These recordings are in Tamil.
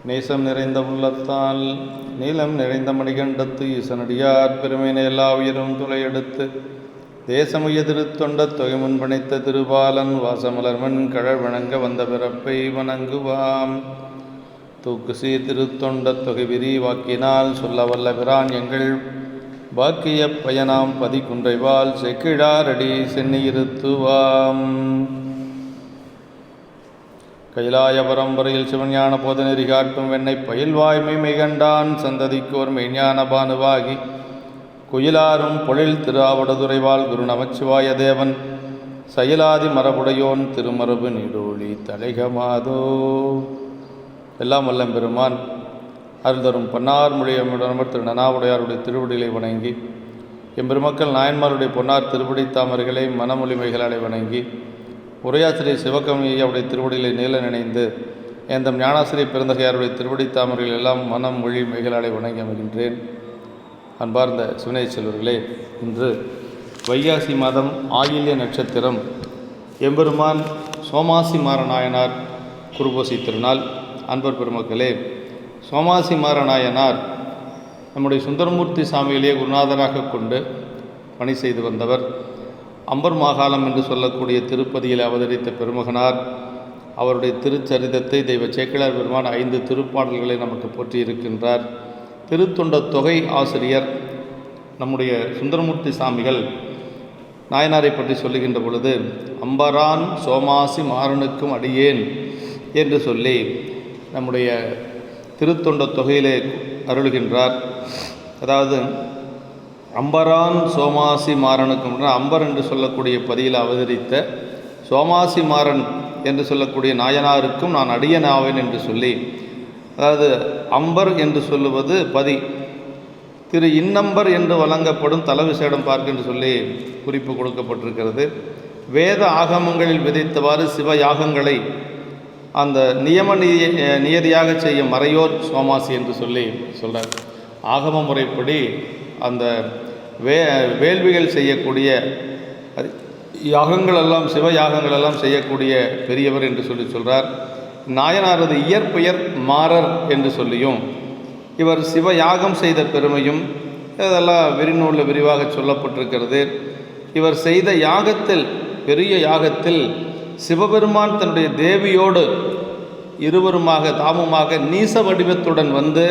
நேசம் நிறைந்த உள்ளத்தால் நீளம் நிறைந்த மணிகண்டத்து ஈசனடியார் பெருமையினை எல்லா உயிரும் துளையெடுத்து தேசமுய திருத்தொண்ட தொகை முன்பணித்த திருபாலன் வாசமலர்மன் கழல் வணங்க வந்த பிறப்பை வணங்குவாம். தூக்குசி திருத்தொண்ட தொகை விரிவாக்கினால் சொல்ல வல்ல பிரான் எங்கள் பாக்கிய பயனாம் பதிக்குன்றைவால் செக்கிழாரடி சென்னியிருத்துவாம். கைலாய பரம்பரையில் சிவஞான போத நெறி காட்டும் வெண்ணை பயில்வாய்மை மெய்கண்டான் சந்ததிக்கோர் மெய்ஞான பானுவாகி குயிலாரும் பொழில் திருஆவடுதுறைவாள் குரு நமச்சிவாய தேவன் சயிலாதி மரபுடையோன் திருமரபு நீடோழி தலைகமாதோ. எல்லாம் வல்லம் பெருமான் அருள் தரும் பன்னார் மொழியமுடனமர் திரு நனாவுடையாருடைய திருவடிகளை வணங்கி எம்பெருமக்கள் நாயன்மாருடைய பொன்னார் திருப்படி தாமர்களை மனமொழிமைகளாலை வணங்கி உரையாசிரியர் சிவகமியை அவருடைய திருவடிகளை நீல நினைந்து எந்தம் ஞானாசிரியர் பெருந்தகையாருடைய திருவடி தாமர்கள் எல்லாம் மனம் மொழி மெய்களாலை வணங்கி அமைகின்றேன். அன்பார்ந்த சிவனை செல்வர்களே, இன்று வைகாசி மாதம் ஆயில்ய நட்சத்திரம் எம்பெருமான் சோமாசி மாரநாயனார் குருபூசை திருநாள். அன்பர் பெருமக்களே, சோமாசி மாரநாயனார் நம்முடைய சுந்தரமூர்த்தி சாமியிலே குருநாதராக கொண்டு பணி செய்து வந்தவர். அம்பர் மாகாளம் என்று சொல்லக்கூடிய திருப்பதியில் அவதரித்த பெருமகனார். அவருடைய திருச்சரிதத்தை தெய்வ சேக்கிழார் பெருமான் 5 திருப்பாடல்களை நமக்கு போற்றியிருக்கின்றார். திருத்தொண்ட தொகை ஆசிரியர் நம்முடைய சுந்தரமூர்த்தி சாமிகள் நாயனாரை பற்றி சொல்லுகின்ற பொழுது அம்பரான் சோமாசி மாறனுக்கும் அடியேன் என்று சொல்லி நம்முடைய திருத்தொண்ட தொகையிலே அருளுகின்றார். அதாவது அம்பரான் சோமாசி மாறனுக்கும், அம்பர் என்று சொல்லக்கூடிய பதியில் அவதரித்த சோமாசி மாறன் என்று சொல்லக்கூடிய நாயனாருக்கும் நான் அடியனாவேன் என்று சொல்லி, அதாவது அம்பர் என்று சொல்லுவது பதி, திரு இன்னம்பர் என்று வழங்கப்படும் தலவிசேடம் பார்க்க என்று சொல்லி குறிப்பு கொடுக்கப்பட்டிருக்கிறது. வேத ஆகமங்களில் விதைத்தவாறு சிவ யாகங்களை அந்த நியம நியதியாக செய்ய மறையோர் சோமாசி என்று சொல்லி சொல்கிறார். ஆகம முறைப்படி அந்த வேள்விகள் செய்யக்கூடிய யாகங்களெல்லாம் சிவ யாகங்களெல்லாம் செய்யக்கூடிய பெரியவர் என்று சொல்லி சொல்கிறார். நாயனாரது இயற்பெயர் மாறர் என்று சொல்லியும் இவர் சிவ யாகம் செய்த பெருமையும் இதெல்லாம் விரிநூலில் விரிவாக சொல்லப்பட்டிருக்கிறது. இவர் செய்த யாகத்தில், பெரிய யாகத்தில் சிவபெருமான் தன்னுடைய தேவியோடு இருவருமாக தாமுமாக நீச வடிவத்துடன் வந்து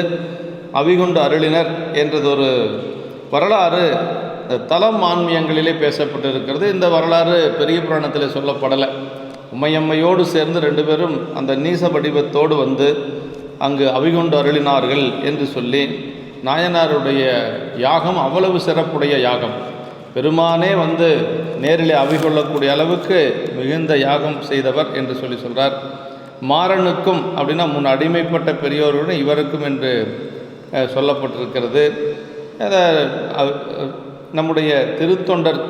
அவிகொண்டு அருளினர் என்றதொரு வரலாறு தலம் ஆன்மீகங்களிலே பேசப்பட்டிருக்கிறது. இந்த வரலாறு பெரிய புராணத்தில் சொல்லப்படலை. உமையம்மையோடு சேர்ந்து 2 பேரும் அந்த நீச வடிவத்தோடு வந்து அங்கு அவிகொண்டு அருளினார்கள் என்று சொல்லி, நாயனாருடைய யாகம் அவ்வளவு சிறப்புடைய யாகம். பெருமானே வந்து நேரிலே அவிகொள்ளக்கூடிய அளவுக்கு மிகுந்த யாகம் செய்தவர் என்று சொல்லி சொல்கிறார். மாறனுக்கும் அப்படின்னா முன் அடிமைப்பட்ட பெரியோருடன் இவருக்கும் என்று சொல்லப்பட்டிருக்கிறது. நம்முடைய திருத்தொண்டர்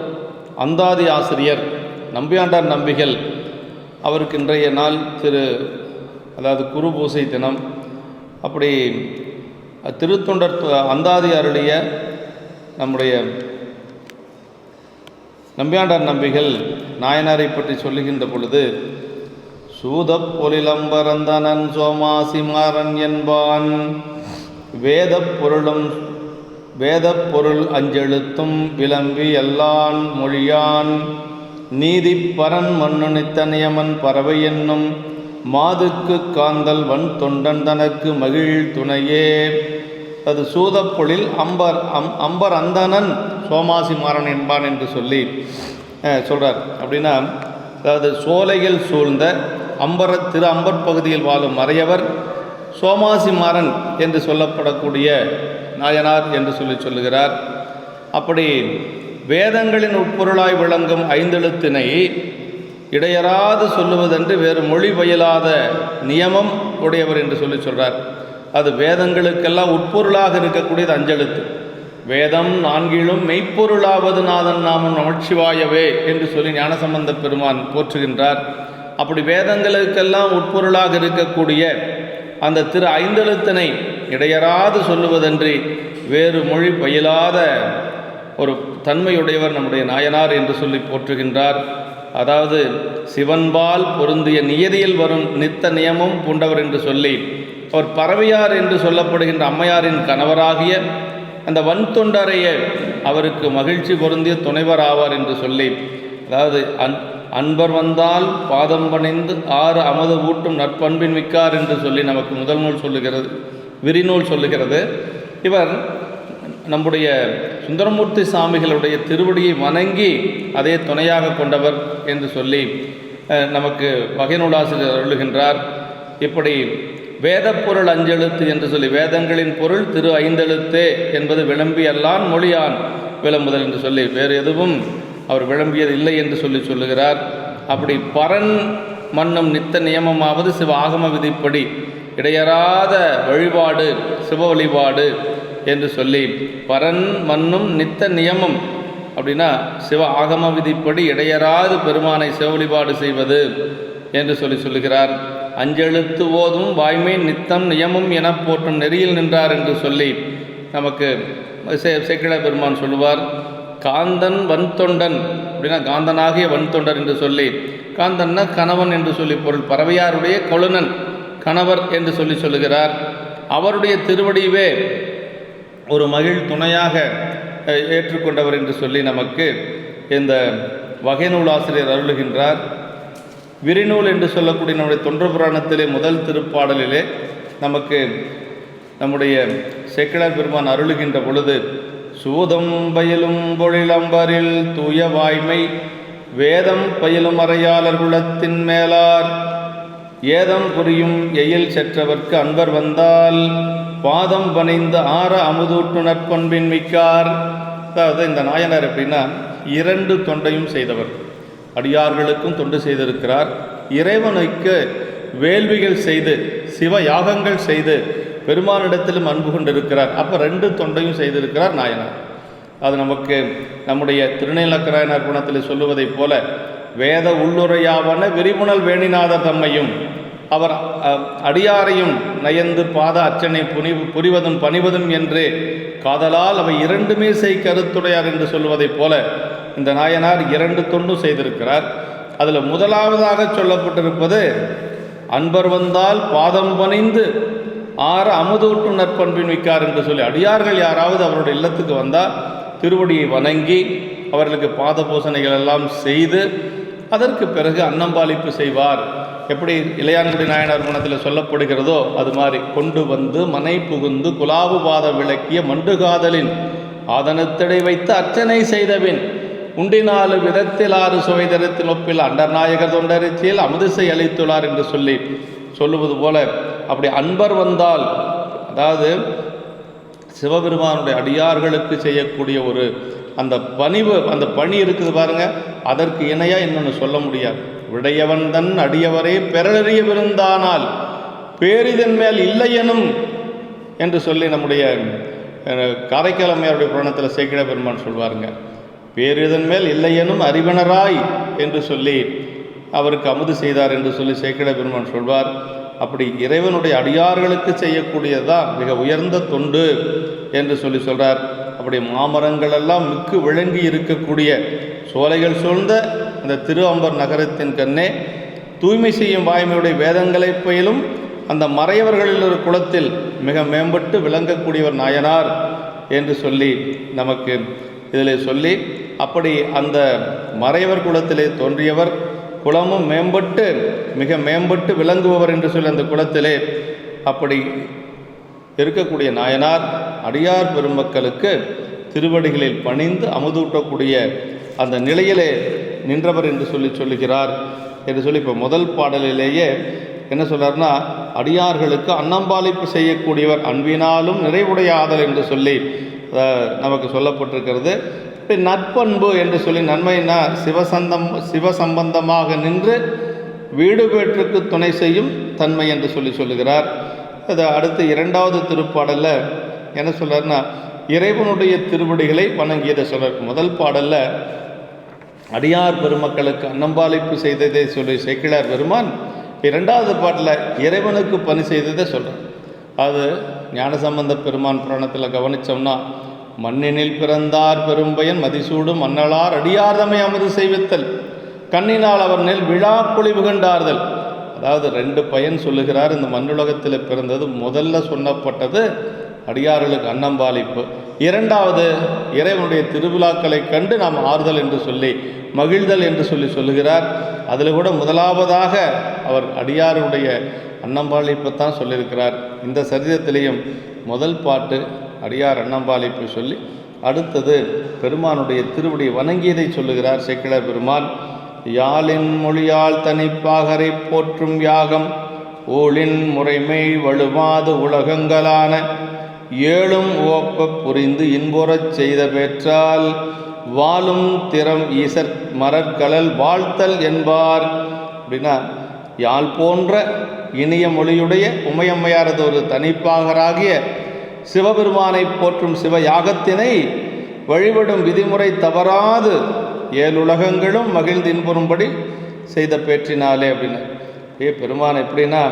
அந்தாதி ஆசிரியர் நம்பியாண்டார் நம்பிகள் அவருக்கு இன்றைய நாள் அதாவது குரு பூசை தினம். அப்படி திருத்தொண்டர் அந்தாதி அருளிய நம்முடைய நம்பியாண்டார் நம்பிகள் நாயனாரை பற்றி சொல்லுகின்ற பொழுது, சூதப் பொலிலம்பரந்தனன் சோமாசி மாறன் என்பான் வேதப் பொருள் அஞ்செழுத்தும் விளம்பி எல்லான் மொழியான் நீதி பரன் மண்ணுணித்த நியமன் பறவை என்னும் மாதுக்கு காந்தல் வன் தொண்டன் தனக்கு மகிழ் துணையே. அது சூதப்பொழில் அம்பர் அந்தணன் சோமாசி மாறன் என்பான் என்று சொல்லி சொல்கிறார். அப்படின்னா அதாவது சோலையில் சூழ்ந்த திரு அம்பர் பகுதியில் வாழும் மறையவர் சோமாசி மாறன் என்று சொல்லப்படக்கூடிய நாயனார் என்று சொல்லுகிறார். அப்படி வேதங்களின் உட்பொருளாய் விளங்கும் 5 எழுத்தினை இடையராது சொல்லுவதென்று வேறு மொழி பயிலாத நியமம் உடையவர் என்று சொல்கிறார். அது வேதங்களுக்கெல்லாம் உட்பொருளாக இருக்கக்கூடியது 5 எழுத்து. வேதம் 4 மெய்ப்பொருளாவது நாதன் நாமம் நமச்சிவாயவே என்று சொல்லி ஞானசம்பந்த பெருமான் போற்றுகின்றார். அப்படி வேதங்களுக்கெல்லாம் உட்பொருளாக இருக்கக்கூடிய அந்த திரு 5 எழுத்தினை இடையராது சொல்லுவதன்றி வேறு மொழி பயிலாத ஒரு தன்மையுடையவர் நம்முடைய நாயனார் என்று சொல்லி போற்றுகின்றார். அதாவது சிவன்பால் பொருந்திய நியதியில் வரும் நித்த நியமம் பூண்டவர் என்று சொல்லி அவர் பறவையார் என்று சொல்லப்படுகின்ற அம்மையாரின் கணவராகிய அந்த வன்தொண்டரையே அவருக்கு மகிழ்ச்சி பொருந்திய துணைவர் ஆவார் என்று சொல்லி, அதாவது அன்பர் வந்தால் பாதம் பணிந்து 6 அமது ஊட்டும் நற்பண்பின் மிக்கார் என்று சொல்லி நமக்கு முதல் நூல் சொல்லுகிறது, விரிநூல் சொல்லுகிறது. இவர் நம்முடைய சுந்தரமூர்த்தி சாமிகளுடைய திருவடியை வணங்கி அதே துணையாக கொண்டவர் என்று சொல்லி நமக்கு வகைநூலாசிரியர் அருளுகின்றார். இப்படி வேதப்பொருள் அஞ்செழுத்து என்று சொல்லி வேதங்களின் பொருள் திரு 5 எழுத்தே என்பது விளம்பி அல்லான் மொழியான் விளம்புதல் என்று சொல்லி வேறு எதுவும் அவர் விளம்பியது இல்லை என்று சொல்லுகிறார். அப்படி பரன் மன்னும் நித்த நியமமாவது சிவ ஆகம விதிப்படி இடையறாத வழிபாடு சிவ வழிபாடு என்று சொல்லி, பரன் மன்னும் நித்த நியமம் அப்படின்னா சிவ ஆகம விதிப்படி இடையறாது பெருமானை சிவ வழிபாடு செய்வது என்று சொல்லுகிறார். அஞ்செழுத்து ஓதும் வாய்மை நித்தம் நியமம் என போற்றும் நெறியில் நின்றார் என்று சொல்லி நமக்கு சேக்கிழார் பெருமான் சொல்லுவார். காந்தன் வன்தொண்டன் அப்படின்னா காந்தனாகிய வன்தொண்டர் என்று சொல்லி, காந்தன்னா கணவன் என்று சொல்லி பொருள், பறவையாருடைய கொழுனன் கணவர் என்று சொல்லுகிறார். அவருடைய திருவடிவே ஒரு மகிழ் துணையாக ஏற்றுக்கொண்டவர் என்று சொல்லி நமக்கு இந்த வகைநூலாசிரியர் அருளுகின்றார். விரிநூல் என்று சொல்லக்கூடிய நம்முடைய தொன்று புராணத்திலே முதல் திருப்பாடலிலே நமக்கு நம்முடைய சேக்கிழார் பெருமான் அருளுகின்ற பொழுது, சூதம் பயிலும் பொழிலம்பரில் தூய வாய்மை வேதம் பயிலும் அறையாளர் குலத்தின் மேலார் ஏதம் புரியும் எயில் செற்றவர்க்கு அன்பர் வந்தால் பாதம் பணிந்து 6 அமுதூட்டு நற்பண்பின் மிக்கார். அதாவது இந்த நாயனார் எப்படின்னா 2 தொண்டையும் செய்தவர், அடியார்களுக்கும் தொண்டு செய்திருக்கிறார், இறைவனுக்கு வேள்விகள் செய்து சிவ யாகங்கள் செய்து பெருமானிடத்திலும் அன்பு கொண்டிருக்கிறார். அப்போ 2 தொண்டையும் செய்திருக்கிறார் நாயனார். அது நமக்கு நம்முடைய திருநீலக்கராயனார் குணத்தில் சொல்லுவதைப் போல வேத உள்ளுரையாவன விரிபுணல் வேணிநாதர் தம்மையும் அவர் அடியாரையும் நயந்து பாத அர்ச்சனை புரிவதும் பணிவதும் என்று காதலால் அவை 2மே செய் கருத்துடையார் என்று சொல்வதைப் போல இந்த நாயனார் 2 தொண்டும் செய்திருக்கிறார். அதில் முதலாவதாக சொல்லப்பட்டிருப்பது அன்பர் வந்தால் பாதம் பணிந்து 6 அமுதூட்டும் நற்பண்பின் மிக்கார் என்று சொல்லி, அடியார்கள் யாராவது அவருடைய இல்லத்துக்கு வந்தால் திருவடியை வணங்கி அவர்களுக்கு பாத பூசணைகள் எல்லாம் செய்து அதற்கு பிறகு அன்னம்பாளிப்பு செய்வார். எப்படி இளையான்குடி நாயனார் குணத்தில் சொல்லப்படுகிறதோ அது மாதிரி கொண்டு வந்து மனை புகுந்து குலாவு பாதம் விளக்கிய மண்டுகாதலின் ஆதனத்தடை வைத்து அர்ச்சனை செய்தபின் உண்டினாலு விதத்தில் 6 சுவைதரத்தில் ஒப்பில் அண்டர்நாயகர் தொண்டரிச்சியில் அமுதிசை அளித்துள்ளார் என்று சொல்லுவது போல, அப்படி அன்பர் வந்தால், அதாவது சிவபெருமானுடைய அடியார்களுக்கு செய்யக்கூடிய ஒரு அந்த பணிவு, அந்த பணி இருக்குது பாருங்க, அதற்கு இணையாக இன்னொன்று சொல்ல முடியாது. விடையவன் தன் அடியவரே பெறறிய விருந்தானால் பேரிதன் மேல் இல்லையெனும் என்று சொல்லி நம்முடைய காரைக்கால் அம்மையாருடைய புராணத்தில் சேக்கிழார் பெருமான் சொல்வாருங்க. பேரிதன் மேல் இல்லையெனும் அறிவனராய் என்று சொல்லி அவருக்கு அமுது செய்தார் என்று சொல்லி சேக்கிழார் பெருமான் சொல்வார். அப்படி இறைவனுடைய அடியார்களுக்கு செய்யக்கூடியதான் மிக உயர்ந்த தொண்டு என்று சொல்கிறார். அப்படி மாமரங்கள் எல்லாம் மிக்கு விளங்கி இருக்கக்கூடிய சோலைகள் சூழ்ந்த அந்த திரு அம்பர் நகரத்தின் கண்ணே தூய்மை செய்யும் வாய்மையுடைய வேதங்களை பயிலும் அந்த மறையவர்களில் ஒரு குலத்தில் மிக மேம்பட்டு விளங்கக்கூடியவர் நாயனார் என்று சொல்லி நமக்கு இதில் சொல்லி, அப்படி அந்த மறையவர் குலத்திலே தோன்றியவர், குலமும் மேம்பட்டு மிக மேம்பட்டு விளங்குபவர் என்று சொல்லி அந்த குலத்திலே அப்படி இருக்கக்கூடிய நாயனார் அடியார் பெருமக்களுக்கு திருவடிகளில் பணிந்து அமுதூட்டக்கூடிய அந்த நிலையிலே நின்றவர் என்று சொல்லுகிறார் என்று சொல்லி இப்போ முதல் பாடலிலேயே என்ன சொல்றாருன்னா, அடியார்களுக்கு அன்னம்பாளிப்பு செய்யக்கூடியவர் அன்பினாலும் நிறைவுடைய ஆதல் என்று சொல்லி நமக்கு சொல்லப்பட்டிருக்கிறது. நற்பண்பு என்று சொல்லி நன்மைனா சிவசம்பந்தமாக நின்று வீடு பேற்றுக்கு துணை செய்யும் தன்மை என்று சொல்லுகிறார். அது அடுத்து 2வது திருப்பாடலில் என்ன சொல்கிறார்னா, இறைவனுடைய திருவடிகளை வணங்கியதை சொல்கிறார். முதல் பாடலில் அடியார் பெருமக்களுக்கு அன்னம்பாளிப்பு செய்ததை சொல்லி சேக்கிழார் பெருமான் 2வது பாட்டில் இறைவனுக்கு பணி செய்ததை சொல்கிறார். அது ஞானசம்பந்த பெருமான் புராணத்தில் கவனித்தோம்னா, மண்ணினில் பிறந்தார் பெரும்பயன் மதிசூடும் மன்னலார் அடியார்தமை அமுது செய்வித்தல் கண்ணினால் அவர் நெல் விழா பொழிவு கண்டார்கள். அதாவது 2 பயன் சொல்லுகிறார். இந்த மண்ணுலகத்தில் பிறந்தது முதல்ல சொன்னப்பட்டது அடியார்களுக்கு அன்னம்பாலிப்பு. 2வது இறைவனுடைய திருவிழாக்களை கண்டு நாம் ஆறுதல் என்று சொல்லி மகிழ்தல் என்று சொல்லுகிறார். அதில் கூட முதலாவதாக அவர் அடியாருடைய அன்னம்பாலிப்பு தான் சொல்லியிருக்கிறார். இந்த சரிதத்திலேயும் முதல் பாட்டு அடியார் அன்னம்பாலிப்பு சொல்லி அடுத்தது பெருமானுடைய திருவடி வணங்கியதை சொல்லுகிறார் சேக்கிழார் பெருமான். யாழின் மொழியால் தனிப்பாகரை போற்றும் யாகம் ஊழின் முறைமை வலுவாது உலகங்களான ஏழும் ஓப்ப புரிந்து இன்புறச் செய்த பெற்றால் வாழும் திறம் ஈசற் மரற்கழல் வாழ்த்தல் என்பார். அப்படின்னா யாழ் போன்ற இனிய மொழியுடைய உமையம்மையாரது ஒரு தனிப்பாகராகிய சிவபெருமானை போற்றும் சிவ யாகத்தினை வழிபடும் விதிமுறை தவறாது 7 உலகங்களும் மகிழ்ந்து இன்புறும்படி செய்த பேற்றினாலே அப்படின்னு. பெருமான் எப்படின்னா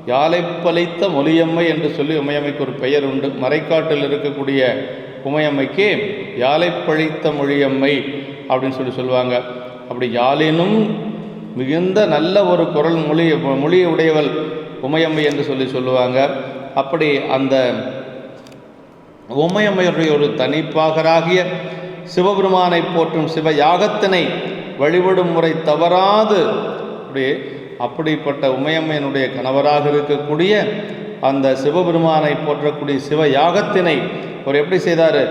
யாழை பழித்த மொழியம்மை என்று சொல்லி உமையம்மைக்கு ஒரு பெயர் உண்டு. மறைக்காட்டில் இருக்கக்கூடிய உமையம்மைக்கு யாழை பழித்த மொழியம்மை அப்படின்னு சொல்லுவாங்க. அப்படி யாழினும் மிகுந்த நல்ல ஒரு குரல் மொழியை உடையவள் உமையம்மை என்று சொல்லுவாங்க. அப்படி அந்த உமையம்மையுடைய ஒரு தனிப்பாகராகிய சிவபெருமானை போற்றும் சிவ யாகத்தினை வழிபடும் முறை தவறாது அப்படிப்பட்ட உமையம்மையினுடைய கணவராக இருக்கக்கூடிய அந்த சிவபெருமானை போற்றக்கூடிய சிவ யாகத்தினை அவர் எப்படி செய்தார்?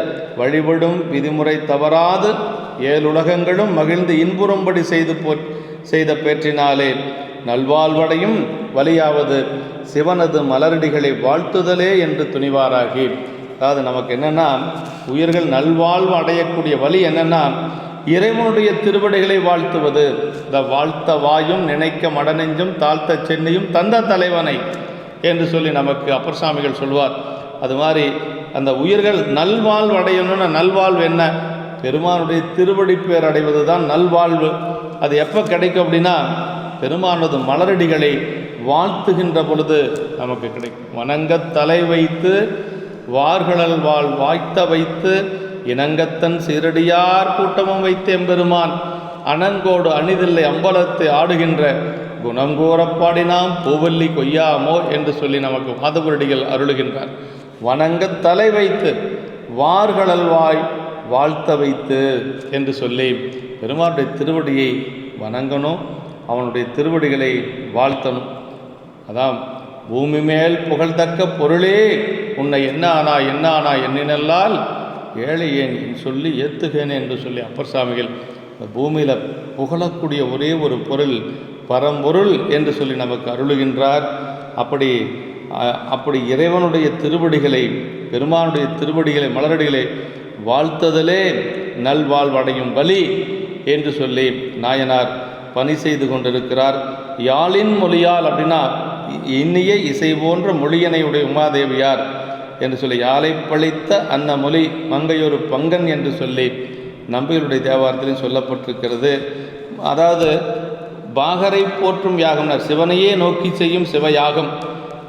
வழிபடும் விதிமுறை தவறாது 7 உலகங்களும் மகிழ்ந்து இன்புறும்படி செய்த பேற்றினாலே நல்வாழ்வடையும் வலியாவது சிவனது மலரடிகளை வாழ்த்துதலே என்று துணிவாராகி. அதாவது நமக்கு என்னென்னா உயிர்கள் நல்வாழ்வு அடையக்கூடிய வழி என்னென்னா இறைவனுடைய திருவடிகளை வாழ்த்துவது. இந்த வாழ்த்த வாயும் நினைக்க மடநெஞ்சும் தாழ்த்த சென்னையும் தந்த தலைவனை என்று சொல்லி நமக்கு அப்பர் சாமிகள் சொல்வார். அது மாதிரி அந்த உயிர்கள் நல்வாழ்வு அடையணும்னு நல்வாழ்வு என்ன? பெருமானுடைய திருவடி பேர் அடைவது தான் நல்வாழ்வு. அது எப்போ கிடைக்கும் அப்படின்னா பெருமானது மலரடிகளை வாழ்த்துகின்ற பொழுது நமக்கு கிடைக்கும். வணங்க தலை வைத்து வார்களல் வாழ் வாய்த்த வைத்து இனங்கத்தன் சீரடியார் கூட்டமும் வைத்து எம்பெருமான் அனங்கோடு அணிதில்லை அம்பலத்தை ஆடுகின்ற குணங்கூறப்பாடினாம் பூவல்லி கொய்யாமோ என்று சொல்லி நமக்கு மாதவரடிகள் அருளுகின்றார். வணங்க தலை வைத்து வார்களல் வாய் வாழ்த்த வைத்து என்று சொல்லி பெருமானுடைய திருவடியை வணங்கணும், அவனுடைய திருவடிகளை வாழ்த்தணும். அதான் பூமி மேல் புகழ்தக்க பொருளே உன்னை என்ன ஆனா எண்ணினல்லால் ஏழை ஏன் சொல்லி ஏத்துகேனே என்று சொல்லி அப்பர் சாமிகள் பூமியில் புகழக்கூடிய ஒரே ஒரு பொருள் பரம்பொருள் என்று சொல்லி நமக்கு அருளுகின்றார். அப்படி இறைவனுடைய திருவடிகளை பெருமானுடைய திருவடிகளை மலரடிகளை வாழ்த்ததலே நல்வாழ்வடையும் வழி என்று சொல்லி நாயனார் பணி செய்து கொண்டிருக்கிறார். யாழின் மொழியால் அப்படின்னா இன்னிய இசை போன்ற மொழியனையுடைய உமாதேவியார் என்று சொல்லி யாழை பழித்த அன்ன மொழி மங்கையொரு பங்கன் என்று சொல்லி நம்பிகளுடைய தேவாரத்திலும் சொல்லப்பட்டிருக்கிறது. அதாவது பாகரை போற்றும் யாகம்னார் சிவனையே நோக்கி செய்யும் சிவயாகம்.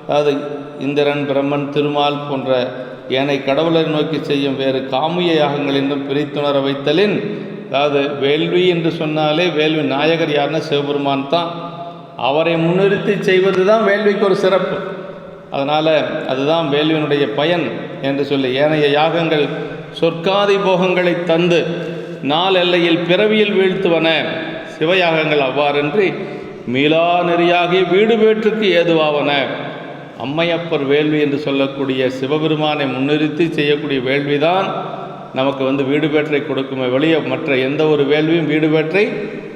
அதாவது இந்திரன் பிரம்மன் திருமால் போன்ற ஏனை கடவுளரை நோக்கி செய்யும் வேறு காமிய யாகங்கள் என்றும் பிரித்துணர வைத்தலின். அதாவது வேள்வி என்று சொன்னாலே வேள்வி நாயகர் யாருன்னா சிவபெருமான் தான். அவரை முன்னிறுத்தி செய்வது தான் வேள்விக்கு ஒரு சிறப்பு. அதனால் அதுதான் வேள்வியினுடைய பயன் என்று சொல்லி ஏனைய யாகங்கள் சொர்க்காதி போகங்களை தந்து நாள் எல்லையில் பிறவியில் வீழ்த்துவன. சிவயாகங்கள் அவ்வாறன்றி மீளா நெறியாகிய வீடு வேற்றுக்கு ஏதுவாவன. அம்மையப்பர் வேள்வி என்று சொல்லக்கூடிய சிவபெருமானை முன்னிறுத்தி செய்யக்கூடிய வேள்விதான் நமக்கு வீடு பேற்றை கொடுக்குமே வெளியே மற்ற எந்த ஒரு வேள்வியும் வீடு பேற்றை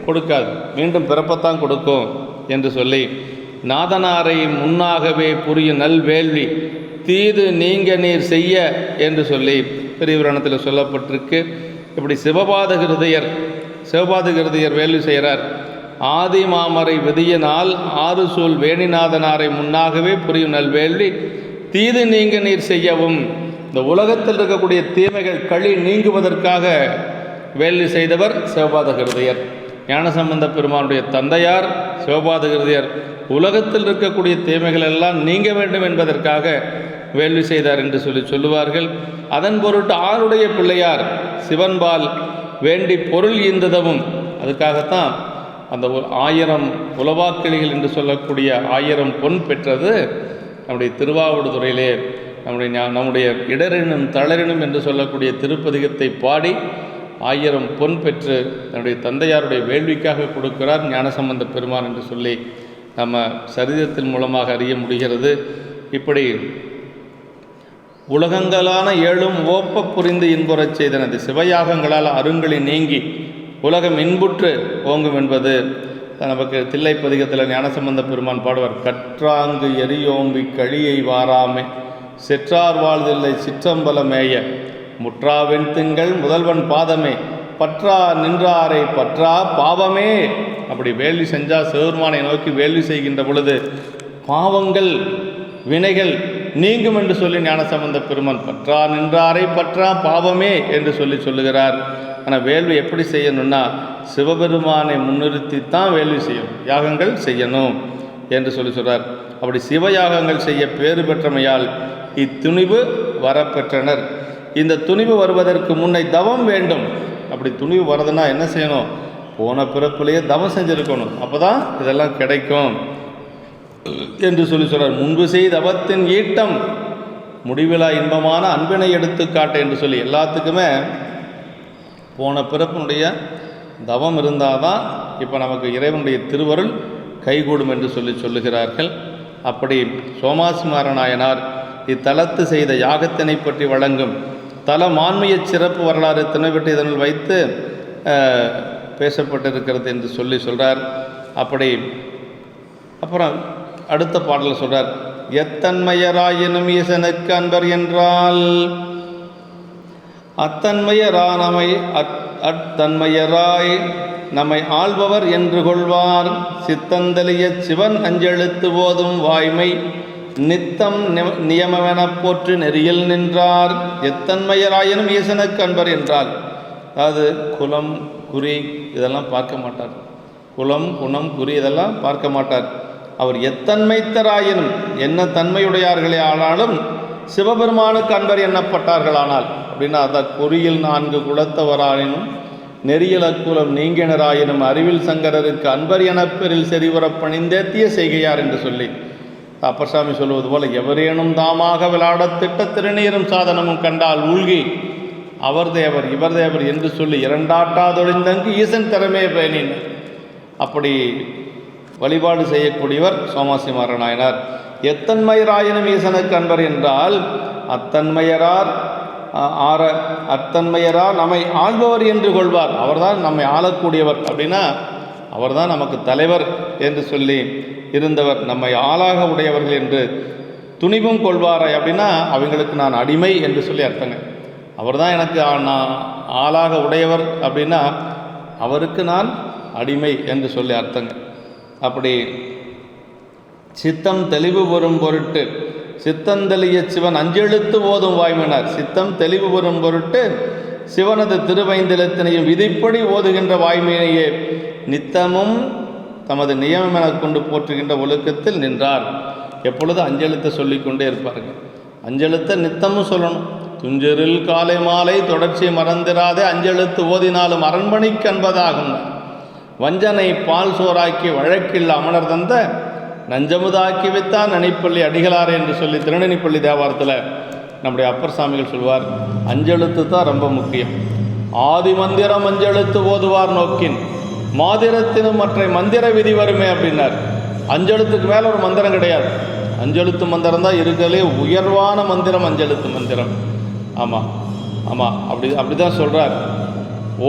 கொடுக்காது, மீண்டும் பிறப்பத்தான் கொடுக்கும் என்று சொல்லி நாதனாரை முன்னாகவே புரியும் நல் வேள்வி தீது நீங்க நீர் செய்ய என்று சொல்லி பெரியபுராணத்தில் சொல்லப்பட்டிருக்கு. இப்படி சிவபாத கிருதியர் வேள்வி செய்கிறார். ஆதி மாமரை விதியினால் 6 சூழ் வேணிநாதனாரை முன்னாகவே புரியும் நல்வேள்வி தீது நீங்க நீர் செய்யவும். இந்த உலகத்தில் இருக்கக்கூடிய தீமைகள் களி நீங்குவதற்காக வேள்வி செய்தவர் சிவபாத கிருதியர். ஞானசம்பந்த பெருமானுடைய தந்தையார் சிவபாத கிருதியர் உலகத்தில் இருக்கக்கூடிய தீமைகள் எல்லாம் நீங்க வேண்டும் என்பதற்காக வேள்வி செய்தார் என்று சொல்லுவார்கள். அதன் பொருட்டு ஆருடைய பிள்ளையார் சிவன்பால் வேண்டி பொருள் ஈந்ததவும் அதுக்காகத்தான் அந்த 1000 உலவாக்கிளிகள் என்று சொல்லக்கூடிய 1000 பொன் பெற்றது நம்முடைய திருவாவடுதுறையிலே நம்முடைய இடரினும் தளரினும் என்று சொல்லக்கூடிய திருப்பதிகத்தை பாடி 1000 பொன் பெற்று தன்னுடைய தந்தையாருடைய வேள்விக்காக கொடுக்கிறார் ஞானசம்பந்த பெருமான் என்று சொல்லி நம்ம சரிதத்தின் மூலமாக அறிய முடிகிறது. இப்படி உலகங்களான 7 ஓப்ப புரிந்து இன்புறச் செய்தனது சிவயாகங்களால் அருங்களி நீங்கி உலகம் இன்புற்று ஓங்கும் என்பது நமக்கு தில்லைப்பதிகத்தில் ஞானசம்பந்த பெருமான் பாடுவார். கற்றாங்கு எரியோம்பி கழியை வாராமே செற்றார் வாழ்தில்லை சிற்றம்பலமேய முற்றாவெண் திங்கள் முதல்வன் பாதமே பற்றா நின்றாரை பற்றா பாவமே. அப்படி வேள்வி செஞ்சால் சிவபெருமானை நோக்கி வேள்வி செய்கின்ற பொழுது பாவங்கள் வினைகள் நீங்கும் என்று சொல்லி ஞானசம்பந்த பெருமான் பற்றா நின்றாரை பற்றா பாவமே என்று சொல்லுகிறார். ஆனால் வேள்வி எப்படி செய்யணும்னா சிவபெருமானை முன்னிறுத்தித்தான் வேள்வி செய்யணும், யாகங்கள் செய்யணும் என்று சொல்கிறார். அப்படி சிவயாகங்கள் செய்ய பேறு பெற்றமையால் இத்துணிவு வரப்பெற்றனர். இந்த துணிவு வருவதற்கு முன்னை தவம் வேண்டும். அப்படி துணிவு வரதுன்னா என்ன செய்யணும்? போன பிறப்பிலேயே தவம் செஞ்சுருக்கணும், அப்போ தான் இதெல்லாம் கிடைக்கும் என்று சொல்கிறார். முன்பு செய்த தவத்தின் ஈட்டம் முடிவிலா இன்பமான அன்பினை எடுத்துக்காட்டு என்று சொல்லி எல்லாத்துக்குமே போன பிறப்பினுடைய தவம் இருந்தால் தான் இப்போ நமக்கு இறைவனுடைய திருவருள் கைகூடும் என்று சொல்லுகிறார்கள். அப்படி சோமாசிமார நாயனார் இத்தலத்து செய்த யாகத்தினை பற்றி வழங்கும் தலம் ஆன்மீக சிறப்பு வரலாறு திணைப்பற்றி இதனில் வைத்து பேசப்பட்டிருக்கிறது என்று சொல்கிறார். அப்படி அப்புறம் அடுத்த பாடலில் சொல்கிறார். எத்தன்மையராயினும் ஈசனுக்கு அன்பர் என்றால் அத்தன்மையராய் நம்மை ஆள்பவர் என்று கொள்வார். சித்தந்தலிய சிவன் அஞ்செழுத்து போதும் வாய்மை நித்தம் நியமமெனப் போற்று நெறியில் நின்றார். எத்தன்மையராயினும் ஈசனுக்கு அன்பர் என்றால், அதாவது குலம் குறி இதெல்லாம் பார்க்க மாட்டார். குலம் குணம் குறி இதெல்லாம் பார்க்க மாட்டார். அவர் எத்தன்மைத்தராயினும் என்ன தன்மையுடையார்களே ஆனாலும் சிவபெருமானுக்கு அன்பர் எண்ணப்பட்டார்களானால் அப்படின்னா அதான் குறியில் 4 குலத்தவராயினும் நெறியல் அக்குலம் நீங்கினராயினும் அறிவில் சங்கரருக்கு அன்பர் எனப்பெரில் செறிவுறப் பணிந்தேத்திய செய்கையார் என்று சொல்லி அப்பசாமி சொல்வது போல எவரேனும் தாமாக விளையாட திட்ட திருநீரும் சாதனமும் கண்டால் ஊழ்கி அவர் தேவர் இவர் தேவர் என்று சொல்லி இரண்டாட்டாதொழிந்தங்கு ஈசன் திறமே பேணின். அப்படி வழிபாடு செய்யக்கூடியவர் சோமாசிமார நாயனார். எத்தன்மையராயினும் ஈசனுக்கு அன்பர் என்றால் அத்தன்மையரார் நம்மை ஆள்பவர் என்று கொள்வார். அவர்தான் நம்மை ஆளக்கூடியவர். அப்படின்னா அவர்தான் நமக்கு தலைவர் என்று சொல்லி இருந்தவர். நம்மை ஆளாக உடையவர்கள் என்று துணிவும் கொள்வாராய். அப்படின்னா அவங்களுக்கு நான் அடிமை என்று சொல்லி அர்த்தங்க. அவர் தான் எனக்கு ஆளாக உடையவர் அப்படின்னா அவருக்கு நான் அடிமை என்று சொல்லி அர்த்தங்க. அப்படி சித்தம் தெளிவு பெறும் பொருட்டு சித்தந்தலிய சிவன் அஞ்செழுத்து ஓதும் வாய்மையினார். சித்தம் தெளிவு பெறும் பொருட்டு சிவனது திருவைந்தெழுத்தினையும் விதிப்படி ஓதுகின்ற வாய்மையினையே நித்தமும் தமது நியமம் என கொண்டு போற்றுகின்ற ஒழுக்கத்தில் நின்றார். எப்பொழுது அஞ்செழுத்தை சொல்லிக்கொண்டே இருப்பாருங்க. அஞ்செழுத்தை நித்தமும் சொல்லணும். துஞ்சரில் காலை மாலை தொடர்ச்சி மறந்திராதே அஞ்செழுத்து ஓதினாலும் அரண்மனைக்கு அன்பதாகும். வஞ்சனை பால் சோறாக்கி வழக்கில் அமனர் தந்த நஞ்சமுதாக்கி வைத்தான் நனிப்பள்ளி அடிகளார் என்று சொல்லி திருநெனிப்பள்ளி தேவாரத்தில் நம்முடைய அப்பர் சாமிகள் சொல்வார். அஞ்செழுத்து தான் ரொம்ப முக்கியம். ஆதி மந்திரம் அஞ்செழுத்து ஓதுவார் நோக்கின் மாதிரத்தினும் மற்ற மந்திர விதி வருமே அப்படின்னார். அஞ்செழுத்துக்கு மேலே ஒரு மந்திரம் கிடையாது. அஞ்செழுத்து மந்திரம் தான் இருக்கிறதுலே உயர்வான மந்திரம் அஞ்செழுத்து மந்திரம். ஆமாம் அப்படி தான் சொல்கிறார்.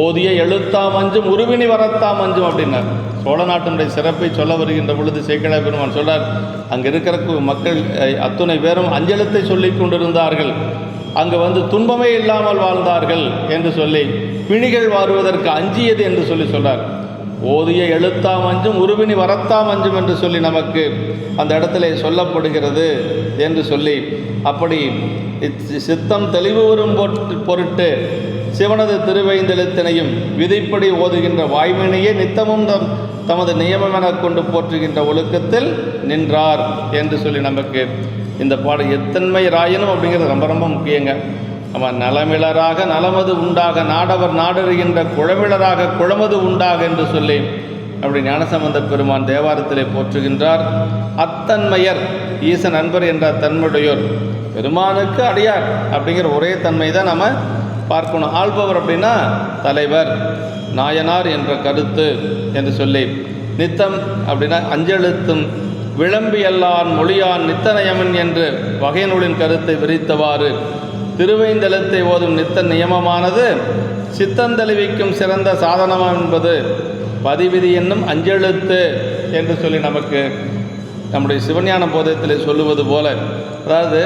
ஓதிய எழுத்தா மஞ்சும் உருவினி வரத்தா மஞ்சும் அப்படின்னார். சோழ நாட்டினுடைய சிறப்பை சொல்ல வருகின்ற பொழுது சேக்கிழார் பெருமான் சொல்கிறார், அங்கே இருக்கிற மக்கள் அத்துணை பேரும் அஞ்செழுத்தை சொல்லி கொண்டிருந்தார்கள். அங்கே துன்பமே இல்லாமல் வாழ்ந்தார்கள் என்று சொல்லி பிணிகள் வாருவதற்கு அஞ்சியது என்று சொல்கிறார். ஓதிய எழுத்தா மஞ்சும் உருவினி வரத்தா மஞ்சும் என்று சொல்லி நமக்கு அந்த இடத்துல சொல்லப்படுகிறது என்று சொல்லி, அப்படி சித்தம் தெளிவு வரும் பொருட்டு சிவனது திருவைந்தெழுத்தினையும் விதிப்படி ஓதுகின்ற வாய்மையினையே நித்தமும் தமது நியமம் என கொண்டு போற்றுகின்ற ஒழுக்கத்தில் நின்றார் என்று சொல்லி நமக்கு இந்த பாடம் எத்தன்மை ராயனும் அப்படிங்கிறது ரொம்ப ரொம்ப முக்கியங்க. அவன் நலமிழராக நலமது உண்டாக நாடவர் நாடறிகின்ற குழமிழராக குழமது உண்டாக என்று சொல்லி அப்படி ஞானசம்பந்த பெருமான் தேவாரத்திலே போற்றுகின்றார். அத்தன்மையர் ஈசன் அன்பர் என்ற தன்மையுடையோர், பெருமானுக்கு அடியார் அப்படிங்கிற ஒரே தன்மை தான் நம்ம பார்க்கணும். ஆள்பவர் அப்படின்னா தலைவர், நாயனார் என்ற கருத்து என்று சொல்லி, நித்தம் அப்படின்னா அஞ்செழுத்தும் விளம்பியல்லான் மொழியான் நித்தநயமன் என்று வகைநூலின் கருத்தை விரித்தவாறு திருவைந்தெழுத்தை ஓதும் நித்த நியமமானது சித்தந்தளிவிக்கும் சிறந்த சாதனம் என்பது பதிவிதி என்னும் அஞ்செழுத்து என்று சொல்லி நமக்கு நம்முடைய சிவஞான போதத்தில் சொல்லுவது போல, அதாவது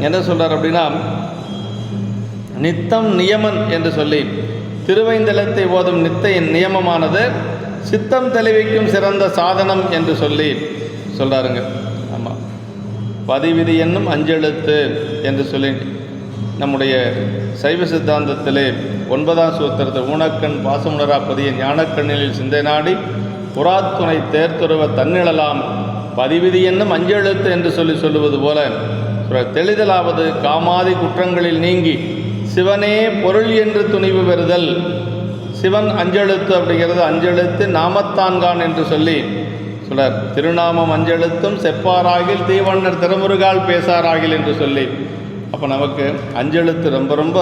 என்ன சொல்கிறார் அப்படின்னா, நித்தம் நியமன் என்று சொல்லி திருவைந்தெழுத்தை ஓதும் நித்த நியமமானது சித்தம் தெளிவிக்கும் சிறந்த சாதனம் என்று சொல்லி சொல்கிறாருங்க. ஆமாம், பதிவிதி என்னும் அஞ்செழுத்து என்று சொல்லி நம்முடைய சைவ சித்தாந்தத்திலே 9ஆம் சூத்திரத்தில் ஊனக்கண் பாசமுணரா பதிய ஞானக்கண்ணில் சிந்தை நாடி புறாத்துணை தேர்த்துறவ தன்னிழலாம் பதிவிதி என்னும் அஞ்செழுத்து என்று சொல்லுவது போல தெளிதலாவது காமாதி குற்றங்களில் நீங்கி சிவனே பொருள் என்று துணிவு பெறுதல். சிவன் அஞ்செழுத்து அப்படிங்கிறது அஞ்செழுத்து நாமத்தான்கான் என்று சொல்லி சொல்றார். திருநாமம் அஞ்செழுத்தும் செப்பாராகில் தீவண்ணர் திருமுருகால் பேசாராகில் என்று சொல்லி, அப்போ நமக்கு அஞ்செழுத்து ரொம்ப ரொம்ப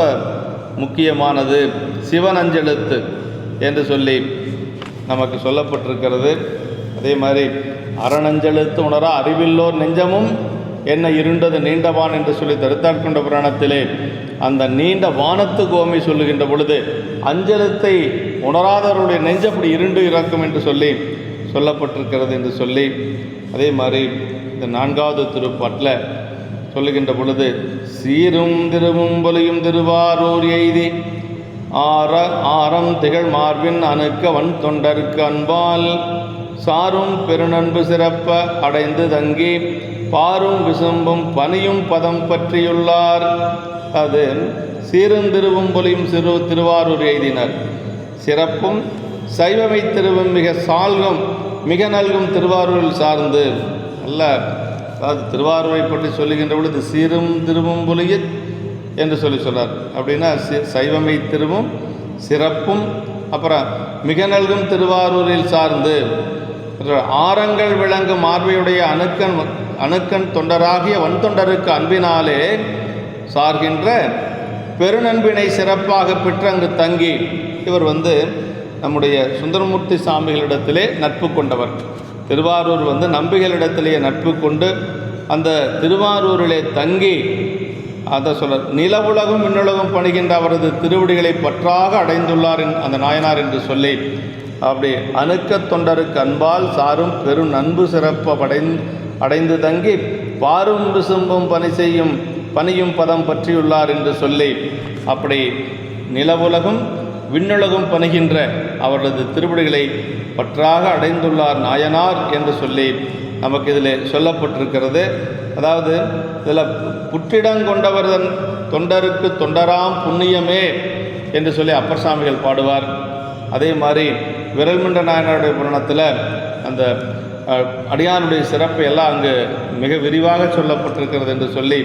முக்கியமானது, சிவன் அஞ்செழுத்து என்று சொல்லி நமக்கு சொல்லப்பட்டிருக்கிறது. அதே மாதிரி அரணஞ்செழுத்து உணரா அறிவில்லோர் நெஞ்சமும் என்ன இருண்டது நீண்டவான் என்று சொல்லி தருத்தாட்கொண்ட புராணத்திலே அந்த நீண்ட வானத்து கோமை சொல்லுகின்ற பொழுது அஞ்செழுத்தை உணராதவருடைய நெஞ்சப்படி இருண்டு இறக்கும் என்று சொல்லி சொல்லப்பட்டிருக்கிறது என்று சொல்லி, அதே மாதிரி இந்த 4வது திருப்பாட்டில் சொல்லுகின்ற பொழுது சீரும் திருவும் பொலியும் திருவாரூர் எய்தி ஆரம் திகழ் மார்பின் அணுக்க வன் தொண்டருக்கு அன்பால் சாரும் பெருநன்பு சிறப்ப அடைந்து தங்கி பாரும் விசும்பும் பனியும் பதம் பற்றியுள்ளார். அது சீரும் திருவும் பொலியும் திருவாரூர் எய்தினர். சிறப்பும் சைவமை திருவும் மிக சால்கும் மிக நல்கும் திருவாரூரில் சார்ந்து அல்ல. அதாவது திருவாரூரை பற்றி சொல்லுகின்ற பொழுது சீரும் திருவும் பொலிய என்று சொல்கிறார். அப்படின்னா சைவமை திருவும் சிறப்பும் அப்புறம் மிக நல்கும் திருவாரூரில் சார்ந்து ஆரங்கள் விளங்கும் மார்பையுடைய அணுக்கண் தொண்டராகிய வன்தொண்டருக்கு அன்பினாலே சார்கின்ற பெருநன்பினை சிறப்பாக பெற்றங்கு தங்கி இவர் நம்முடைய சுந்தரமூர்த்தி சாமிகளிடத்திலே நட்பு கொண்டவர். திருவாரூர் நம்பிகளிடத்திலேயே நட்பு கொண்டு அந்த திருவாரூரிலே தங்கி அதை சொல்ல நிலவுலகம் விண்ணுலகம் பணிகின்ற அவரது திருவடிகளை பற்றாக அடைந்துள்ளார் அந்த நாயனார் என்று சொல்லி, அப்படி அணுக்க தொண்டருக்கு அன்பால் சாரும் பெரும் நண்பு சிறப்ப அடைந்து தங்கி பாரும் விசும்பும் பணியும் பதம் பற்றியுள்ளார் என்று சொல்லி, அப்படி நிலவுலகம் விண்ணுலகம் பணிகின்ற அவரது திருவடிகளை பற்றாக அடைந்துள்ளார் நாயனார் என்று சொல்லி நமக்கு இதில் சொல்லப்பட்டிருக்கிறது. அதாவது இதில் புற்றிடங்கொண்டவர்தன் தொண்டருக்கு தொண்டராம் புண்ணியமே என்று சொல்லி அப்பர் சாமிகள் பாடுவார். அதே மாதிரி விரல்மண்ட நாயனாருடைய புராணத்தில் அந்த அடியானுடைய சிறப்பை எல்லாம் அங்கு மிக விரிவாக சொல்லப்பட்டிருக்கிறது என்று சொல்லி,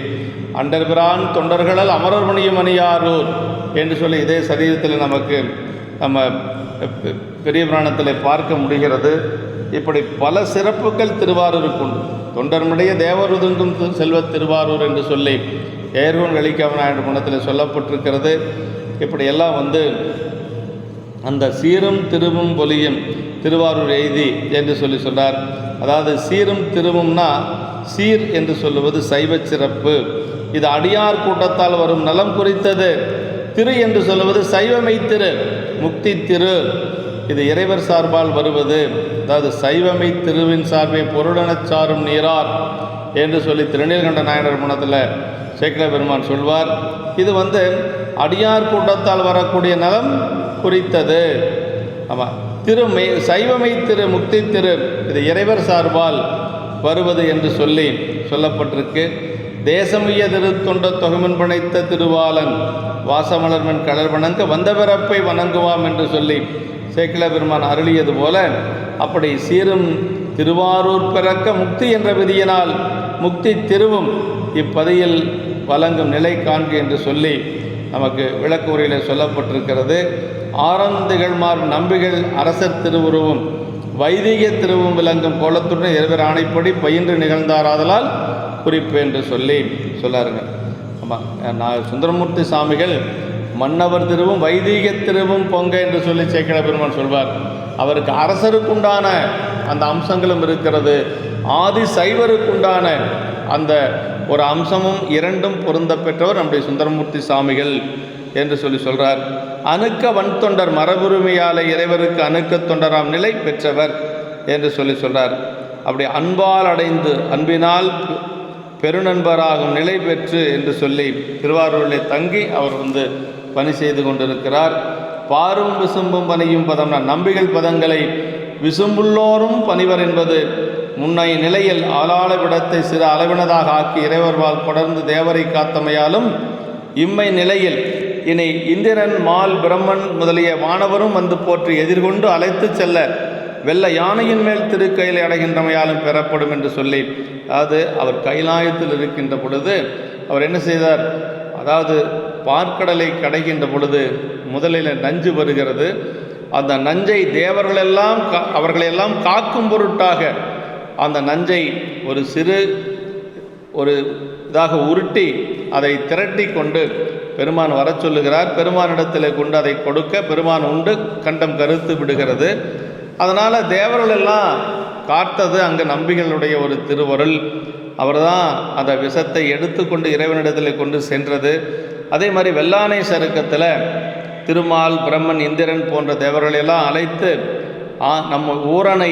அண்டர்பிரான் தொண்டர்களால் அமரர் மணியும் அணியாரூர் என்று சொல்லி இதே சரீரத்தில் நமக்கு நம்ம பெரிய புராணத்தில் பார்க்க முடிகிறது. இப்படி பல சிறப்புகள் திருவாரூருக்கு உண்டு. தொண்டர்முடைய தேவருதுங்கும் செல்வ திருவாரூர் என்று சொல்லி ஏர்வன் கலிக்காமநாயர் புராணத்தில் சொல்லப்பட்டிருக்கிறது. இப்படியெல்லாம் அந்த சீரும் திருவும் பொலியும் திருவாரூர் எய்தி என்று சொல்கிறார். அதாவது சீரும் திருவும்னா சீர் என்று சொல்லுவது சைவ சிறப்பு, இது அடியார் கூட்டத்தால் வரும் நலம் குறித்தது. திரு என்று சொல்லுவது சைவமை திரு முக்தி திரு, இது இறைவர் சார்பால் வருவது. அதாவது சைவமை திருவின் சார்பை பொருளனச் சாரும் நீரார் என்று சொல்லி திருநீலகண்ட நாயனார் புராணத்தில் சேக்கிழ பெருமான் சொல்வார். இது அடியார் கூட்டத்தால் வரக்கூடிய நலம் குறித்தது. ஆமாம், சைவமை திரு முக்தி திரு, இது இறைவர் சார்பால் வருவது என்று சொல்லி சொல்லப்பட்டிருக்கு. தேசமுய திருத்தொண்ட தொகுமன் படைத்த திருவாளன் வாசமலர்மன் கடல் வணங்க வந்த பிறப்பை வணங்குவாம் என்று சொல்லி சேக்கிழ பெருமான் அருளியது போல, அப்படி சீரும் திருவாரூர் பிறக்க முக்தி என்ற விதியினால் முக்தி திருவும் இப்பதியில் வழங்கும் நிலை காண்க என்று சொல்லி நமக்கு விளக்க உரையில் சொல்லப்பட்டிருக்கிறது. ஆரந்திகள்மார் நம்பிகள் அரசர் திருவுருவும் வைதிக திருவும் விளங்கும் கோலத்துடன் இருவர் ஆணைப்படி பயின்று நிகழ்ந்தாராதலால் குறிப்பு என்று சொல்லாருங்க. ஆமாம், நான் சுந்தரமூர்த்தி சாமிகள் மன்னவர் திருவும் வைதிக திருவும் பொங்க என்று சொல்லி சேக்கிழ பெருமான் சொல்வார். அவருக்கு அரசருக்குண்டான அந்த அம்சங்களும் இருக்கிறது, ஆதி சைவருக்குண்டான அந்த ஒரு அம்சமும் இரண்டும் பொருந்த பெற்றவர் நம்முடைய சுந்தரமூர்த்தி சாமிகள் என்று சொல்கிறார். அணுக்க வன்தொண்டர் மரபுரிமையாலே இறைவருக்கு அணுக்க தொண்டராம் நிலை பெற்றவர் என்று சொல்கிறார். அப்படி அன்பால் அடைந்து அன்பினால் பெருநண்பராகும் நிலை பெற்று என்று சொல்லி திருவாரூரிலே தங்கி அவர் பணி செய்து கொண்டிருக்கிறார். பாரும் விசும்பும் பணியும் பதம் நம்பிகள் பதங்களை விசும்புள்ளோரும் பணிவர் என்பது முன்னை நிலையில் ஆளாள விடத்தை சிறு அளவினதாக ஆக்கி இறைவர்வால் தொடர்ந்து தேவரை காத்தமையாலும் இம்மை நிலையில் இனி இந்திரன் மால் பிரம்மன் முதலிய வானவரும் போற்றி எதிர்கொண்டு அழைத்து செல்ல வெள்ள யானையின் மேல் திருக்கையில் அடைகின்றமையாலும் பெறப்படும் என்று சொல்லி, அதாவது அவர் கைலாயத்தில் இருக்கின்ற பொழுது அவர் என்ன செய்தார், அதாவது பார்க்கடலை கடைகின்ற பொழுது முதலில் நஞ்சு வருகிறது. அந்த நஞ்சை தேவர்களெல்லாம் அவர்களெல்லாம் காக்கும் பொருட்டாக அந்த நஞ்சை ஒரு சிறு இதாக உருட்டி அதை திரட்டி கொண்டு பெருமான் வர சொல்லுகிறார். பெருமானிடத்தில் கொண்டு அதை கொடுக்க பெருமான் உண்டு கண்டம் கருத்து விடுகிறது. அதனால் தேவர்களெல்லாம் காத்தது அங்கே நம்பிகளுடைய ஒரு திருவருள். அவர் தான் அந்த விஷத்தை எடுத்துக்கொண்டு இறைவனிடத்தில் கொண்டு சென்றது. அதே மாதிரி வெள்ளானை சருக்கத்தில் திருமால் பிரம்மன் இந்திரன் போன்ற தேவர்களெல்லாம் அழைத்து நம்ம ஊரனை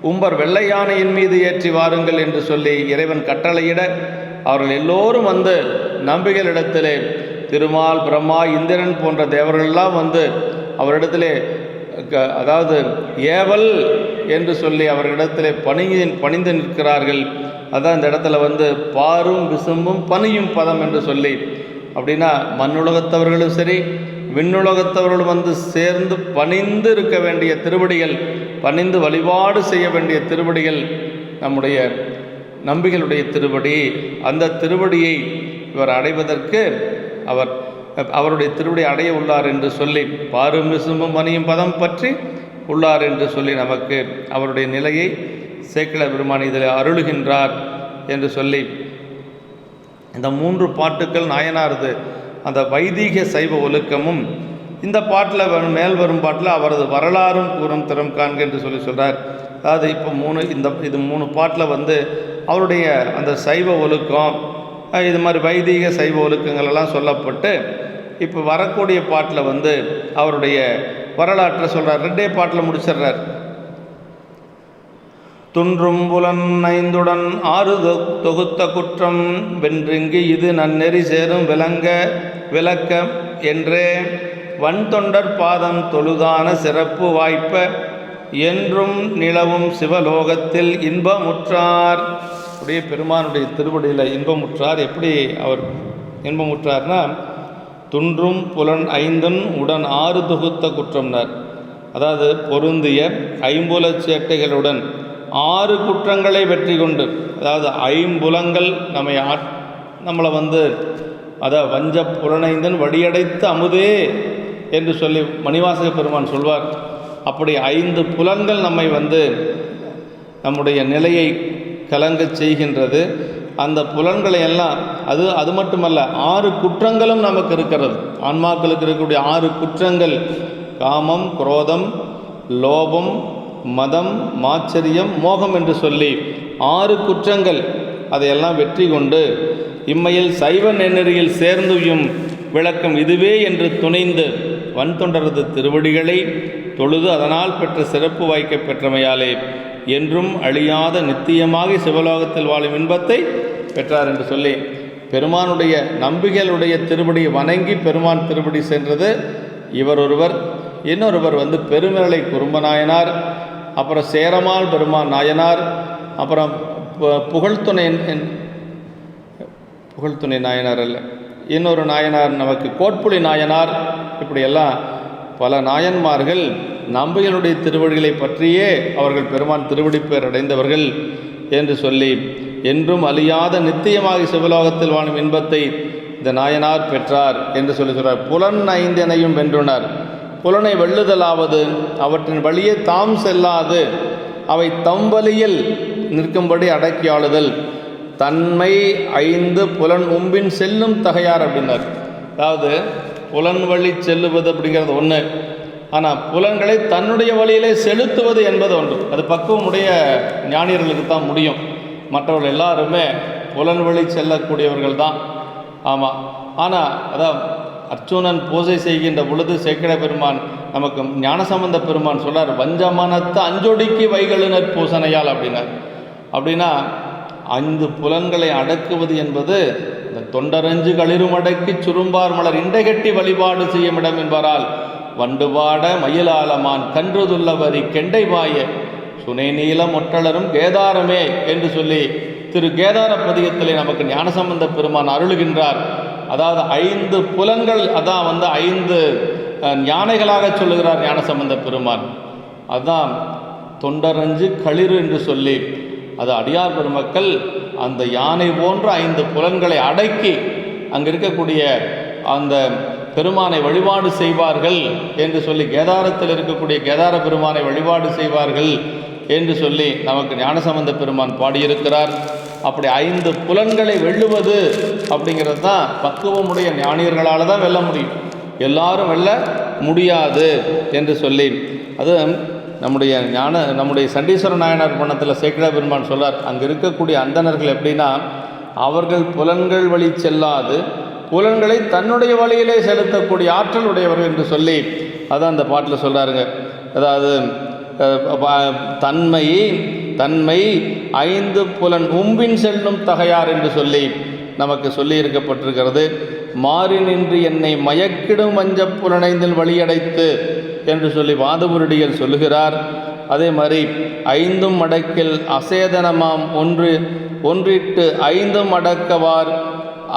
உம்பர் வெள்ளை யானையின் மீது ஏற்றி வாருங்கள் என்று சொல்லி இறைவன் கட்டளையிட அவர்கள் எல்லோரும் நம்பிகளிடத்திலே திருமால் பிரம்மா இந்திரன் போன்ற தேவர்களெல்லாம் அவரிடத்திலே அதாவது ஏவல் என்று சொல்லி அவர்களிடத்திலே பணிந்து நிற்கிறார்கள். அதான் இந்த இடத்துல பாரும் விசும்பும் பனியும் பதம் என்று சொல்லி, அப்படின்னா மண்ணுலகத்தவர்களும் சரி விண்ணுலகத்தவர்களும் சேர்ந்து பணிந்து இருக்க வேண்டிய திருவடிகள், பணிந்து வழிபாடு செய்ய வேண்டிய திருவடிகள் நம்முடைய நம்பிகளுடைய திருவடி. அந்த திருவடியை இவர் அடைவதற்கு அவருடைய திருவடி அடைய உள்ளார் என்று சொல்லி பாரும் விசும்பும் பனியும் பதம் பற்றி உள்ளார் என்று சொல்லி நமக்கு அவருடைய நிலையை சேக்கிழ பெருமான் இதில் அருளுகின்றார் என்று சொல்லி இந்த 3 பாட்டுக்கள் நாயனாரது அந்த வைதீக சைவ ஒழுக்கமும் இந்த பாட்டில் மேல் வரும் பாட்டில் அவரது வரலாறும் கூறும் திறம் காண்க என்று சொல்கிறார். அதாவது இப்போ இது 3 பாட்டில் அவருடைய அந்த சைவ ஒழுக்கம் இது மாதிரி வைதீக சைவ ஒழுக்கங்கள் எல்லாம் சொல்லப்பட்டு இப்போ வரக்கூடிய பாட்டில் அவருடைய வரலாற்றை சொல்கிறார். 2 பாட்டில் முடிச்சிடுறார். துன்றும் புலன் 5உடன் 6 தொகுத்த குற்றம் வென்றிங்கு இது நன்னெறி சேரும் விளக்க என்றே வன்தொண்டர் பாதம் தொழுதான சிறப்பு வாய்ப்ப என்றும் நிலவும் சிவலோகத்தில் இன்பமுற்றார். அப்படியே பெருமானுடைய திருவடியில் இன்பமுற்றார். எப்படி அவர் இன்பமுற்றார்னா, துன்றும் புலன் 5 உடன் 6 தொகுத்த குற்றம்னார். அதாவது பொருந்திய 5 சேட்டைகளுடன் 6 குற்றங்களை வெற்றி கொண்டு, அதாவது 5 புலங்கள் நம்மளை அதாவது வஞ்ச புலனைந்தன் வடியடைத்து அமுதே என்று சொல்லி மணிவாசக பெருமான் சொல்வார். அப்படி 5 புலன்கள் நம்மை நம்முடைய நிலையை கலங்க செய்கின்றது. அந்த புலன்களை எல்லாம் அது மட்டுமல்ல, 6 குற்றங்களும் நமக்கு இருக்கிறது. ஆன்மாக்களுக்கு இருக்கக்கூடிய 6 குற்றங்கள் காமம், குரோதம், லோபம், மதம், மாச்சரியம், மோகம் என்று சொல்லி 6 குற்றங்கள். அதையெல்லாம் வெற்றி கொண்டு இம்மையில் சைவ நெறியில் சேர்ந்துயும் விளக்கம் இதுவே என்று துணிந்து வன்தொண்டரது திருவடிகளை தொழுது அதனால் பெற்ற சிறப்பு வாய்க்க பெற்றமையாலே என்றும் அழியாத நித்தியமாக சிவலோகத்தில் வாழும் இன்பத்தை பெற்றார் என்று சொல்லி பெருமானுடைய நம்பிகளுடைய திருவடி வணங்கி பெருமான் திருவடி சென்றது இவர் ஒருவர். இன்னொருவர் பெருமிரலை குறும்ப நாயனார், அப்புறம் சேரமால் பெருமான் நாயனார், அப்புறம் புகழ்துணை நாயனார் அல்ல, இன்னொரு நாயனார் நமக்கு கோட்புலி நாயனார். இப்படியெல்லாம் பல நாயன்மார்கள் நம்பிகளுடைய திருவடிகளை பற்றியே அவர்கள் பெருமான் திருவடி பேர் அடைந்தவர்கள் என்று சொல்லி என்றும் அழியாத நித்தியமாக சிவலோகத்தில் வாழும் இன்பத்தை இந்த நாயனார் பெற்றார் என்று சொல்லி சொல்கிறார். புலன் ஐந்தினையும் வென்றுனார். புலனை வெல்லுதலாவது அவற்றின் வழியே தாம் செல்லாது அவை தம் வழியில் நிற்கும்படி அடக்கி ஆளுதல். தன்மை 5 புலன் உம்பின் செல்லும் தகையார் அப்படின்னார். அதாவது புலன் வழி செல்லுவது அப்படிங்கிறது ஒன்று, ஆனால் புலன்களை தன்னுடைய வழியிலே செலுத்துவது என்பது ஒன்று. அது பக்குவமுடைய ஞானியர்களுக்கு தான் முடியும். மற்றவர்கள் எல்லாருமே புலன் வழி செல்லக்கூடியவர்கள் தான். ஆமாம். ஆனால் அதான் அர்ச்சுனன் பூஜை செய்கின்ற பொழுது சேக்கிழ பெருமான் நமக்கு ஞானசம்பந்த பெருமான் சொல்றார், வஞ்சமனத்து அஞ்சொடிக்கு வைகளுனர் பூசனையால் அப்படின்னார். அப்படின்னா 5 புலன்களை அடக்குவது என்பது இந்த தொண்டரஞ்சு களிரும் அடக்கி சுரும்பார் மலர் இண்டைகட்டி வழிபாடு செய்யும் இடம் என்பாரால் வண்டுபாட மயிலாலமான் கன்றுதுள்ள வரி கெண்டை வாய சுனை நீளம் ஒற்றலரும் கேதாரமே என்று சொல்லி திரு கேதார பதிகத்திலே நமக்கு ஞானசம்பந்த பெருமான் அருளுகின்றார். அதாவது 5 புலன்கள், அதான் 5 யானைகளாக சொல்லுகிறார் ஞானசம்பந்த பெருமான். அதுதான் தொண்டரஞ்சு களிறு என்று சொல்லி அது அடியார் பெருமக்கள் அந்த யானை போன்ற 5 புலன்களை அடக்கி அங்கே இருக்கக்கூடிய அந்த பெருமானை வழிபாடு செய்வார்கள் என்று சொல்லி, கேதாரத்தில் இருக்கக்கூடிய கேதார பெருமானை வழிபாடு செய்வார்கள் என்று சொல்லி நமக்கு ஞானசம்பந்த பெருமான் பாடியிருக்கிறார். அப்படி 5 புலன்களை வெல்லுவது அப்படிங்கிறது தான் பக்குவமுடைய ஞானியர்களால் தான் வெல்ல முடியும். எல்லாரும் வெல்ல முடியாது என்று சொல்லி, அது நம்முடைய சண்டீஸ்வர நாயனார் பணத்தில் சேக்கிழ பெருமான் சொல்லார். அங்கே இருக்கக்கூடிய அந்தணர்கள் எப்படின்னா, அவர்கள் புலன்கள் வழி செல்லாது புலன்களை தன்னுடைய வழியிலே செலுத்தக்கூடிய ஆற்றல் உடையவர்கள் என்று சொல்லி அதான் அந்த பாட்டில் சொல்கிறாருங்க. அதாவது தன்மை 5 புலன் உம்பின் செல்லும் தகையார் என்று சொல்லி நமக்கு சொல்லி இருக்கப்பட்டிருக்கிறது. மாறி நின்று என்னை மயக்கிடும் வஞ்ச புலனைந்தில் வழியடைத்து என்று சொல்லி வாதபுரடிகள் சொல்லுகிறார். அதே மாதிரி 5 அடக்கில் அசேதனமாம் ஒன்றிட்டு 5 அடக்கவார்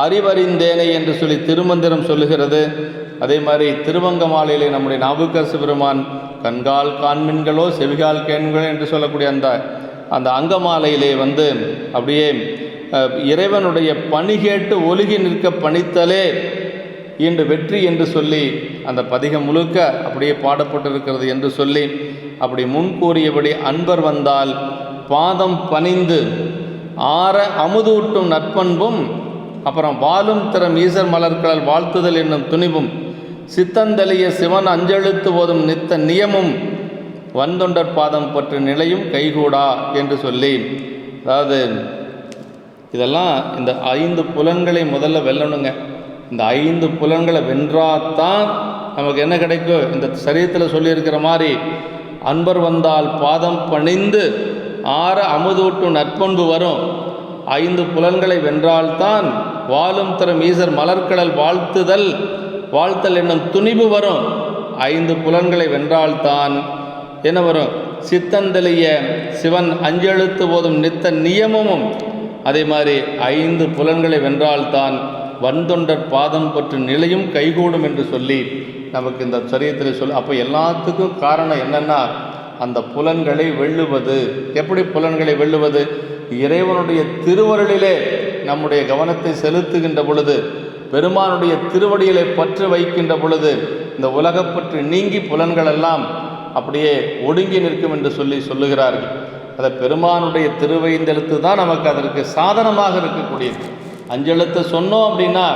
அறிவறிந்தேனை என்று சொல்லி திருமந்திரம் சொல்லுகிறது. அதே மாதிரி திருவங்க மாலையிலே நம்முடைய நாவுக்கரசு பெருமான் கண்கால் காண்மின்களோ செவிகால் கேண்களோ என்று சொல்லக்கூடிய அந்த அங்கமாலையிலே அப்படியே இறைவனுடைய பணி கேட்டு ஒழுகி நிற்க பணித்தலே இன்று வெற்றி என்று சொல்லி அந்த பதிகம் முழுக்க அப்படியே பாடப்பட்டிருக்கிறது என்று சொல்லி, அப்படி முன்கூறியபடி அன்பர் வந்தால் பாதம் பணிந்து ஆற அமுதூட்டும் நற்பண்பும், அப்புறம் வாழும் திறம் ஈசர் மலர்களால் வாழ்த்துதல் என்னும் துணிவும், சித்தந்தளிய சிவன் அஞ்செழுத்து ஓதும் நித்த நியமும், வந்தொண்டர் பாதம் பற்றி நிலையும் கைகூடா என்று சொல்லி, அதாவது இதெல்லாம் இந்த 5 புலன்களை முதல்ல வெல்லணுங்க. இந்த 5 புலன்களை வென்றாதான் நமக்கு என்ன கிடைக்கும்? இந்த சரீரத்தில் சொல்லியிருக்கிற மாதிரி அன்பர் வந்தால் பாதம் பணிந்து ஆற அமுதூட்டும் நற்பண்பு வரும். 5 புலன்களை வென்றால்தான் வாழும் தரும் ஈசர் மலர்கடல் வாழ்த்தல் என்னும் துணிவு வரும். 5 புலன்களை வென்றால்தான் என்ன வரும்? சித்தந்தளிய சிவன் அஞ்செழுத்து போதும் நித்த நியமமும். அதே மாதிரி 5 புலன்களை வென்றால்தான் வந்தொண்டர் பாதம் பற்றி நிலையும் கைகூடும் என்று சொல்லி நமக்கு இந்த சரீரத்தில் சொல்லி. அப்போ எல்லாத்துக்கும் காரணம் என்னென்னா, அந்த புலன்களை வெல்லுவது. எப்படி புலன்களை வெல்லுவது? இறைவனுடைய திருவருளிலே நம்முடைய கவனத்தை செலுத்துகின்ற பொழுது, பெருமானுடைய திருவடியிலே பற்று வைக்கின்ற பொழுது, இந்த உலகப்பற்று நீங்கி புலன்கள் எல்லாம் அப்படியே ஒடுங்கி நிற்கும் என்று சொல்லுகிறார்கள். அதை பெருமானுடைய திருவைந்தெழுத்து தான் நமக்கு அதற்கு சாதனமாக இருக்கக்கூடியது. 5 எழுத்து சொன்னோம் அப்படின்னா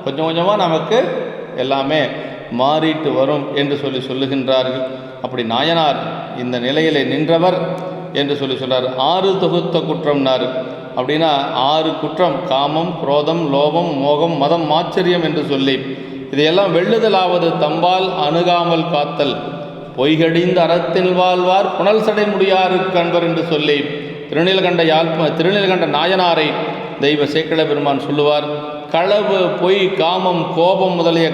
கொஞ்சம் கொஞ்சமாக நமக்கு எல்லாமே மாறிட்டு வரும் என்று சொல்லுகின்றார்கள். அப்படி நாயனார் இந்த நிலையிலே நின்றவர் என்று சொல்கிறார். 6 தொகுத்த குற்றம்னார். அப்படின்னா 6 குற்றம்: காமம், குரோதம், லோபம், மோகம், மதம், ஆச்சரியம் என்று சொல்லி இதையெல்லாம் வெல்லுதலாவது தம்பால் அணுகாமல் காத்தல், பொய்கடிந்த அறத்தில் வாழ்வார் புனல் சடை முடியாறு கண்பர் என்று சொல்லி திருநீலகண்ட நாயனாரை தெய்வ சேக்கிழ பெருமான் சொல்லுவார். களவு, பொய், காமம், கோபம் முதலிய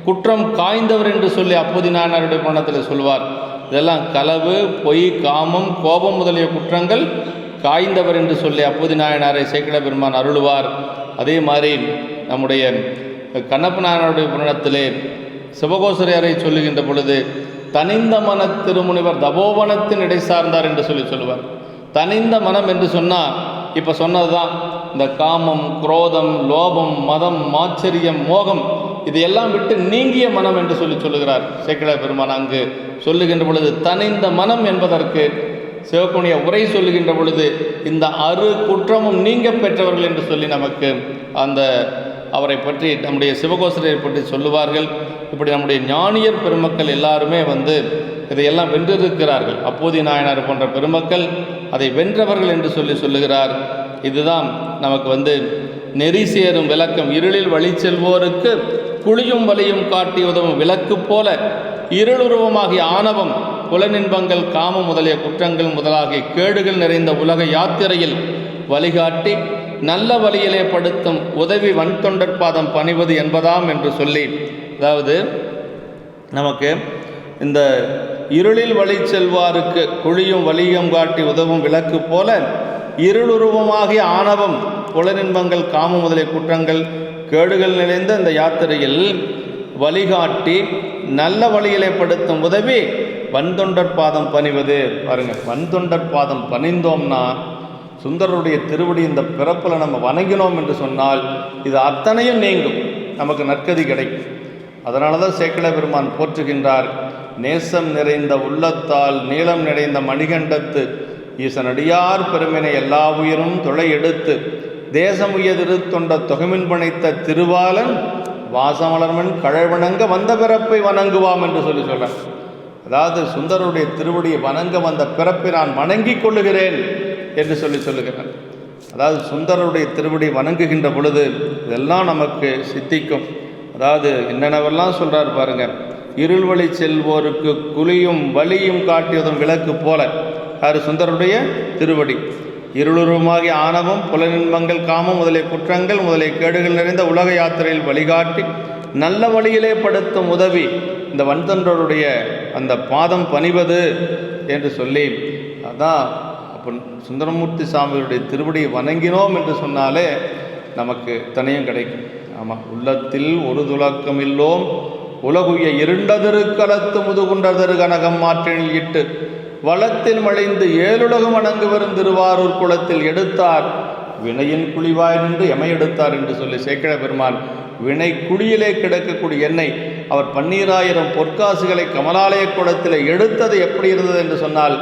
குற்றம் காய்ந்தவர் என்று சொல்லி அப்போதி நாயனாருடைய புராணத்தில் சொல்லுவார். இதெல்லாம் களவு, பொய், காமம், கோபம் முதலிய குற்றங்கள் காய்ந்தவர் என்று சொல்லி அப்போதி நாயனாரை சேக்கிழ பெருமான் அருளுவார். அதே மாதிரி நம்முடைய கண்ணப்ப நாயனாருடைய புராணத்திலே சிவகோசரியாரை சொல்லுகின்ற பொழுது தனிந்த மன திருமுனிவர் தபோவனத்தின் இடை சார்ந்தார் என்று சொல்லுவார். தனிந்த மனம் என்று சொன்னால் இப்போ சொன்னது தான், இந்த காமம், குரோதம், லோபம், மதம், மாச்சரியம், மோகம் இதையெல்லாம் விட்டு நீங்கிய மனம் என்று சொல்லுகிறார் சேக்கிழார் பெருமான். அங்கு சொல்லுகின்ற பொழுது தனிந்த மனம் என்பதற்கு சிவப்புடைய உரை சொல்லுகின்ற பொழுது இந்த குற்றமும் நீங்க பெற்றவர்கள் என்று சொல்லி நமக்கு அந்த அவரை பற்றி நம்முடைய சிவகோசரை பற்றி சொல்லுவார்கள். இப்படி நம்முடைய ஞானியர் பெருமக்கள் எல்லாருமே இதையெல்லாம் வென்றிருக்கிறார்கள். அப்போதி நாயனார் போன்ற பெருமக்கள் அதை வென்றவர்கள் என்று சொல்லுகிறார். இதுதான் நமக்கு நெறி சேரும் விளக்கம். இருளில் வழி செல்வோருக்கு குழியும் வலியும் காட்டி உதவும் விளக்கு போல இருளுருவமாகிய ஆணவம், புலனின்பங்கள், காமம் முதலிய குற்றங்கள் முதலாகிய கேடுகள் நிறைந்த உலக யாத்திரையில் வழிகாட்டி நல்ல வழியிலே படுத்தும் உதவி வன்தொண்டர் பாதம் பணிவது என்பதாம் என்று சொல்லி, அதாவது நமக்கு இந்த இருளில் வழி செல்வாருக்கு குழியும் வலியும் காட்டி உதவும் விளக்கு போல இருளுருவமாகிய ஆணவம், புலனின்பங்கள், காமம் முதலிய குற்றங்கள் கேடுகள் நிறைந்த இந்த யாத்திரையில் வழிகாட்டி நல்ல வழியிலே படுத்தும் உதவி வன்தொண்டர் பாதம் பணிவது. பாருங்கள், வன்தொண்டர் பாதம் பணிந்தோம்னா சுந்தரருடைய திருவடி இந்த பிறப்பில் நம்ம வணங்கினோம் என்று சொன்னால் இது அத்தனையும் நீங்கும், நமக்கு நற்கதி கிடைக்கும். அதனால தான் சேக்கிழார் பெருமான் போற்றுகின்றார். நேசம் நிறைந்த உள்ளத்தால் நீளம் நிறைந்த மணிகண்டத்து ஈசனடியார் பெருமினை எல்லா உயிரும் தொலை எடுத்து தேசம் உயதிரு தொண்ட தொகைமின் பணித்த திருவாளன் வாசமலர்மன் கழவணங்க வந்த பிறப்பை வணங்குவாம் என்று சொல்கிறார். அதாவது சுந்தரருடைய திருவடியை வணங்க வந்த பிறப்பை நான் வணங்கிக் கொள்ளுகிறேன் என்று சொல்லுகிறார். அதாவது சுந்தரருடைய திருவடி வணங்குகின்ற பொழுது இதெல்லாம் நமக்கு சித்திக்கும். அதாவது என்னென்னவெல்லாம் சொல்கிறார் பாருங்கள். இருள் வழி செல்வோருக்கு குழியும் வலியும் காட்டியதும் விளக்கு போல, யார் சுந்தரருடைய திருவடி. இருளுருவமாகிய ஆணவம், புலனின்பங்கள், காமம் முதலிய குற்றங்கள் முதலிய கேடுகள் நிறைந்த உலக யாத்திரையில் வழிகாட்டி நல்ல வழியிலே படுத்தும் உதவி இந்த வன்தொண்டருடைய அந்த பாதம் பணிவது என்று சொல்லி, அதான் அப்போ சுந்தரமூர்த்தி சாமியுடைய திருவடியை வணங்கினோம் என்று சொன்னாலே நமக்கு தனியும் கிடைக்கும். ஆமாம், உள்ளத்தில் ஒரு துலக்கம் இல்லோம் உலகுய இருண்டதிருக்களத்து முதுகுண்டதரு கனகம் மாற்றினில் இட்டு வளத்தில் மழைந்து ஏழுலகம் வணங்கு வரும் திருவாரூர் குளத்தில் எடுத்தார் வினையின் குழிவாய் நின்று எமையெடுத்தார் என்று சொல்லி சேக்கிழார் பெருமான் வினை குழியிலே கிடக்கக்கூடிய எண்ணெய் அவர் 12,000 பொற்காசுகளை கமலாலய குளத்தில் எடுத்தது எப்படி இருந்தது என்று சொன்னால்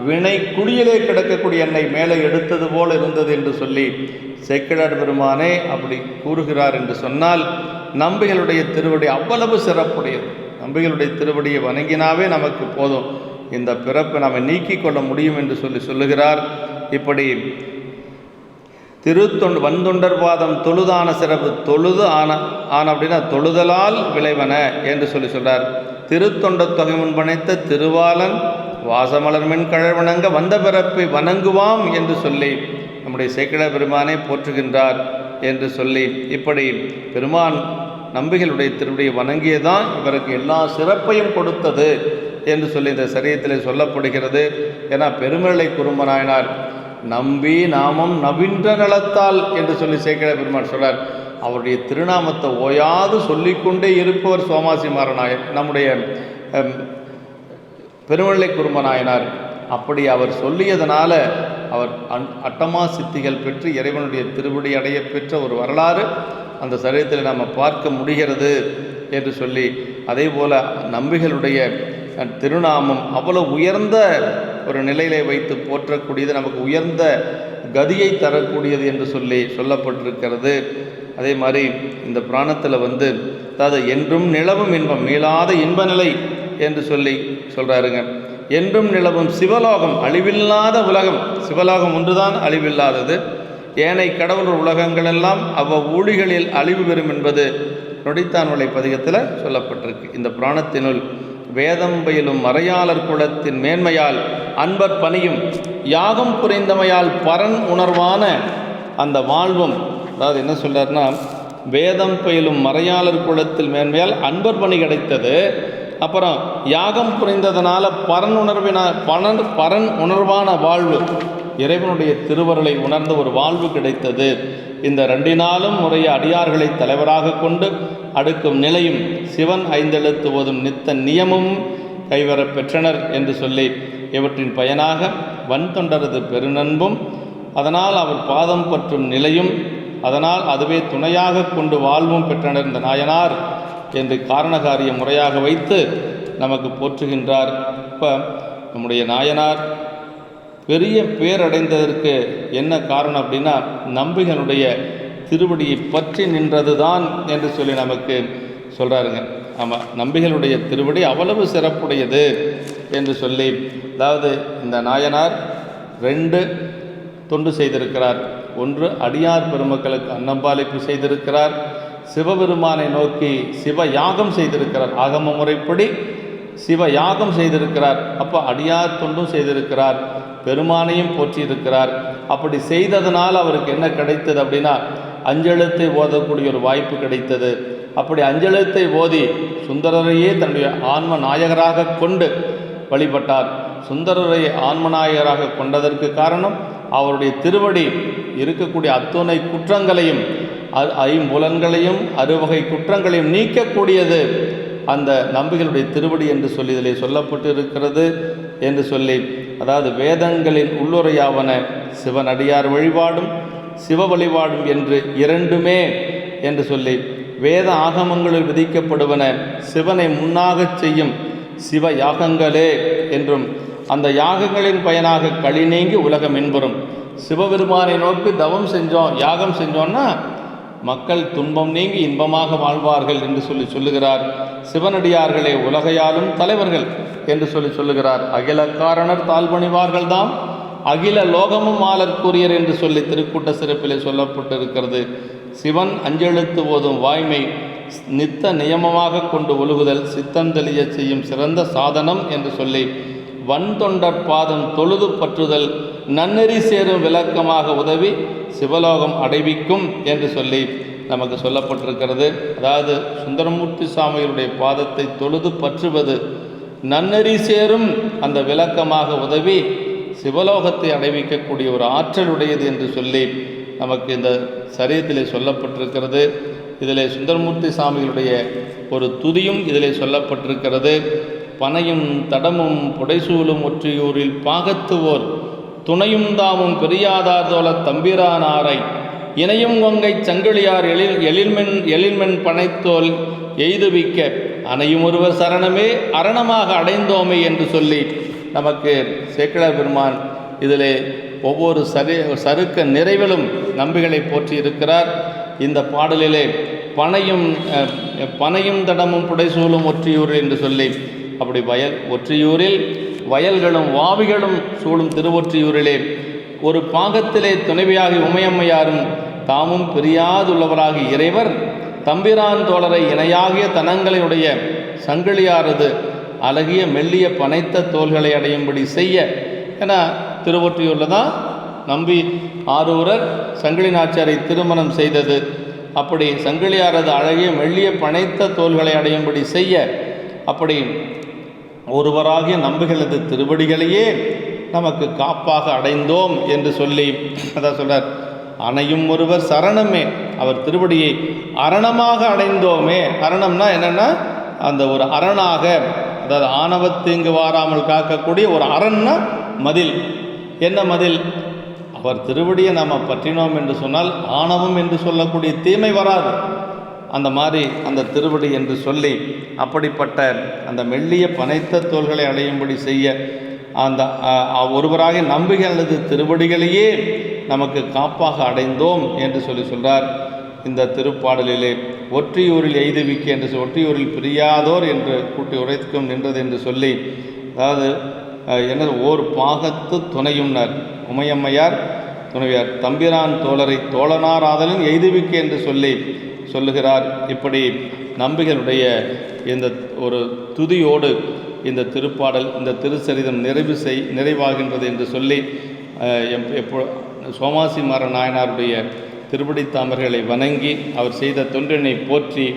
வினை குழியிலே கிடக்கக்கூடிய எண்ணெய் மேலே எடுத்தது போல் இருந்தது என்று சொல்லி சேக்கிழார் பெருமானே அப்படி கூறுகிறார் என்று சொன்னால் நம்பிகளுடைய திருவடி அவ்வளவு சிறப்புடையது. நம்பிகளுடைய திருவடியை வணங்கினாவே நமக்கு போதும், இந்த பிறப்பை நாம் நீக்கிக் கொள்ள முடியும் என்று சொல்லுகிறார். இப்படி வன்தொண்டர் பாதம் தொழுதான சிறப்பு, தொழுது ஆன அப்படின்னா தொழுதலால் விளைவன என்று சொல்கிறார். திருத்தொண்ட தொகை முன்பணைத்த திருவாளன் வாசமலர்மின் கழவணங்க வந்த பிறப்பை வணங்குவாம் என்று சொல்லி நம்முடைய சேக்கிழார் பெருமானை போற்றுகின்றார் என்று சொல்லி, இப்படி பெருமான் நம்பிகளுடைய திருவடியை வணங்கியதான் இவருக்கு எல்லா சிறப்பையும் கொடுத்தது என்று சொல்லி இந்த சரியத்தில் சொல்லப்படுகிறது. ஏன்னா பெருமிழலை குறும்ப நாயனார் நம்பி நாமம் நவின்ற நலத்தால் என்று சொல்லி சேக்கிழார் பெருமான் சொல்றார். அவருடைய திருநாமத்தை ஓயாது சொல்லிக்கொண்டே இருப்பவர் சோமாசி மாறநாயர் நம்முடைய பெருமிழலை குறும்ப நாயனார். அப்படி அவர் சொல்லியதனால அவர் அட்டமா சித்திகள் பெற்று இறைவனுடைய திருவடி அடைய பெற்ற ஒரு வரலாறு அந்த சரீரத்தில் நாம் பார்க்க முடிகிறது என்று சொல்லி, அதே போல் நம்பிகளுடைய திருநாமம் அவ்வளவு உயர்ந்த ஒரு நிலையிலே வைத்து போற்றக்கூடியது, நமக்கு உயர்ந்த கதியை தரக்கூடியது என்று சொல்லி சொல்லப்பட்டிருக்கிறது. அதே மாதிரி இந்த புராணத்தில் அதாவது என்றும் நிலவும் இன்பம் மீளாத இன்ப நிலை என்று சொல்கிறாருங்க. என்றும் நிலவும் சிவலோகம் அழிவில்லாத உலகம், சிவலோகம் ஒன்றுதான் அழிவில்லாதது, ஏனை கடவுள் உலகங்கள் எல்லாம் ஊழிகளில் அழிவு பெறும் என்பது நொடித்தான்மலை பதிகத்தில் சொல்லப்பட்டிருக்கு. இந்த புராணத்தினுள் வேதம் பயிலும் மறையாளர் குலத்தின் மேன்மையால் அன்பர் பணியும் யாகம் புரிந்தமையால் பரன் உணர்வான அந்த வாழ்வும், அதாவது என்ன சொல்றாருன்னா வேதம் பயிலும் மறையாளர் குலத்தில் மேன்மையால் அன்பர் பணி கிடைத்தது, அப்புறம் யாகம் புரிந்ததனால பரன் உணர்வான வாழ்வு, இறைவனுடைய திருவருளை உணர்ந்த ஒரு வாழ்வு கிடைத்தது. இந்த 2 நாளும் முறைய அடியார்களை தலைவராக கொண்டு அடுக்கும் நிலையும் சிவன் 5 எழுத்து ஓதும் நித்த நியமும் கைவரப் பெற்றனர் என்று சொல்லி இவற்றின் பயனாக வன்தொண்டரது பெருநன்பும் அதனால் அவர் பாதம் பற்றும் நிலையும், அதனால் அதுவே துணையாக கொண்டு வாழ்வும் பெற்றனர் இந்த நாயனார் என்று காரணகாரிய முறையாக வைத்து நமக்கு போற்றுகின்றார். இப்போ நம்முடைய நாயனார் பெரிய பேரடைந்ததற்கு என்ன காரணம் அப்படின்னா, நம்பிகளுடைய திருவடியை பற்றி நின்றது தான் என்று சொல்லி நமக்கு சொல்கிறாருங்க. ஆமாம், நம்பிகளுடைய திருவடி அவ்வளவு சிறப்புடையது என்று சொல்லி, அதாவது இந்த நாயனார் 2 தொண்டு செய்திருக்கிறார். ஒன்று, அடியார் பெருமக்களுக்கு அன்னம்பாலிப்பு செய்திருக்கிறார். சிவபெருமானை நோக்கி சிவ யாகம் செய்திருக்கிறார். ஆகம முறைப்படி சிவ யாகம் செய்திருக்கிறார். அப்போ அடியார் தொண்டும் செய்திருக்கிறார், பெருமானையும் போற்றியிருக்கிறார். அப்படி செய்ததனால் அவருக்கு என்ன கிடைத்தது அப்படின்னா, அஞ்செழுத்தை ஓதக்கூடிய ஒரு வாய்ப்பு கிடைத்தது. அப்படி அஞ்செழுத்தை ஓதி சுந்தரரையே தன்னுடைய ஆன்ம நாயகராக கொண்டு வழிபட்டார். சுந்தரரை ஆன்மநாயகராக கொண்டதற்கு காரணம் அவருடைய திருவடி இருக்கக்கூடிய அத்துணை குற்றங்களையும், ஐம்புலன்களையும், அறுவகை குற்றங்களையும் நீக்கக்கூடியது அந்த நம்பிகளுடைய திருவடி என்று சொல்லி இதில் சொல்லப்பட்டு இருக்கிறது என்று சொல்லி, அதாவது வேதங்களின் உள்ளுரையாவன சிவனடியார் வழிபாடும் சிவ வழிபாடும் என்று 2மே என்று சொல்லி, வேத ஆகமங்களில் விதிக்கப்படுவன சிவனை முன்னாகச் செய்யும் சிவ யாகங்களே என்றும், அந்த யாகங்களின் பயனாக களி நீங்கி உலகம் என்பரும். சிவபெருமானை நோக்கி தவம் செஞ்சோம், யாகம் செஞ்சோன்னா மக்கள் துன்பம் நீங்கி இன்பமாக வாழ்வார்கள் என்று சொல்லி சொல்லுகிறார். சிவனடியார்களே உலகையாலும் தலைவர்கள் என்று சொல்லி சொல்லுகிறார். அகில காரணர் தாழ்பணிவார்கள் தாம் அகில லோகமும் ஆளர் கூறியர் என்று சொல்லி திருக்கூட்ட சிறப்பிலே சொல்லப்பட்டிருக்கிறது. சிவன் அஞ்செழுத்து ஓதும் வாய்மை நித்த நியமமாக கொண்டு ஒழுகுதல் சித்தந்தெளிய செய்யும் சிறந்த சாதனம் என்று சொல்லி, வன் தொண்டர் பாதம் தொழுது பற்றுதல் நன்னெறி சேரும் விளக்கமாக உதவி சிவலோகம் அடைவிக்கும் என்று சொல்லி நமக்கு சொல்லப்பட்டிருக்கிறது. அதாவது சுந்தரமூர்த்தி சுவாமிகளுடைய பாதத்தை தொழுது பற்றுவது நன்னெறி சேரும் அந்த விளக்கமாக உதவி சிவலோகத்தை அடைவிக்கக்கூடிய ஒரு ஆற்றலுடையது என்று சொல்லி நமக்கு இந்த சரீரத்திலே சொல்லப்பட்டிருக்கிறது. இதில் சுந்தரமூர்த்தி சுவாமிகளுடைய ஒரு துதியும் இதிலே சொல்லப்பட்டிருக்கிறது. பனையும் தடமும் புடைசூலும் ஒற்றியூரில் பாகத்துவோர் துணையும் தாமும் பெரியாதார் தோல தம்பிரானாரை இணையும் கொங்கை சங்கிலியார் எழில்மென் பனைத்தோல் எய்துவிக்க அணையும் ஒருவர் சரணமே அரணமாக அடைந்தோமே என்று சொல்லி நமக்கு சேக்கிழார் பெருமான் இதிலே ஒவ்வொரு சருக்க நிறைவிலும் நம்பிகளை போற்றி இருக்கிறார். இந்த பாடலிலே பனையும் தடமும் புடைசூலும் ஒற்றியூர் என்று சொல்லி, அப்படி ஒற்றியூரில் வயல்களும் வாவிகளும் சூழும் திருவொற்றியூரிலே ஒரு பாகத்திலே துணைவியாகி உமையம்மையாரும் தாமும் பிரியாதுள்ளவராகி இறைவர் தம்பிரான் தோழரை இணையாகிய தனங்களையுடைய சங்கிலியாரது அழகிய மெல்லிய பனைத்த தோள்களை அடையும்படி செய்ய. ஏன்னா திருவொற்றியூரில் தான் நம்பி ஆரூரர் சங்கிலி நாச்சியாரை திருமணம் செய்தது. அப்படி சங்கிலியாரது அழகிய மெல்லிய பனைத்த தோள்களை அடையும்படி செய்ய, அப்படி ஒருவராகிய நம்பிகளது திருவடிகளையே நமக்கு காப்பாக அடைந்தோம் என்று சொல்லி அதான் சொல்றார். அணையும் ஒருவர் சரணமே, அவர் திருவடியை அரணமாக அடைந்தோமே. அரணம்னா என்னென்னா அந்த ஒரு அரணாக, அதாவது ஆணவத்தீங்கு வாராமல் காக்கக்கூடிய ஒரு அரண்னா மதில். என்ன மதில்? அவர் திருவடியை நாம் பற்றினோம் என்று சொன்னால் ஆணவம் என்று சொல்லக்கூடிய தீமை வராது. அந்த மாதிரி அந்த திருவடி என்று சொல்லி அப்படிப்பட்ட அந்த மெல்லிய பனைத்த தோள்களை அடையும்படி செய்ய அந்த ஒருவராக நம்பிகளது திருவடிகளையே நமக்கு காப்பாக அடைந்தோம் என்று சொல்லி சொல்கிறார். இந்த திருப்பாடலிலே ஒற்றியூரில் எய்துவிக்க என்று ஒற்றியூரில் பிரியாதோர் என்று கூட்டி உரைக்கும் நின்றது என்று சொல்லி, அதாவது என்ன ஓர் பாகத்து துணையும்னர் உமையம்மையார் துணைவியார் தம்பிரான் தோழரை தோழனார் ஆதலின் எய்துவிக்க என்று சொல்லி சொல்லுகிறார். இப்படி நம்பிகளுடைய இந்த ஒரு துதியோடு இந்த திருப்பாடல், இந்த திருச்சரிதம் நிறைவாகின்றது என்று சொல்லி சோமாசிமார நாயனாருடைய திருப்படி தாமர்களை வணங்கி அவர் செய்த தொண்டினை போற்றி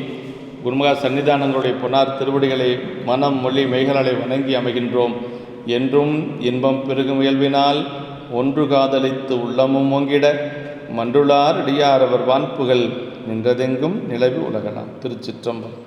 குருமகா சன்னிதானங்களுடைய பொன்னார் திருவடிகளை மனம் மொழி மெய்களாலை வணங்கி அமைகின்றோம். என்றும் இன்பம் பெருகும் இயல்பினால் ஒன்று காதலித்து உள்ளமும் ஓங்கிட மன்றுளார் அடியார் அவர் வான்புகள் நின்றதெங்கும் நிலவு உலகலாம். திருச்சிற்றம்பலம்.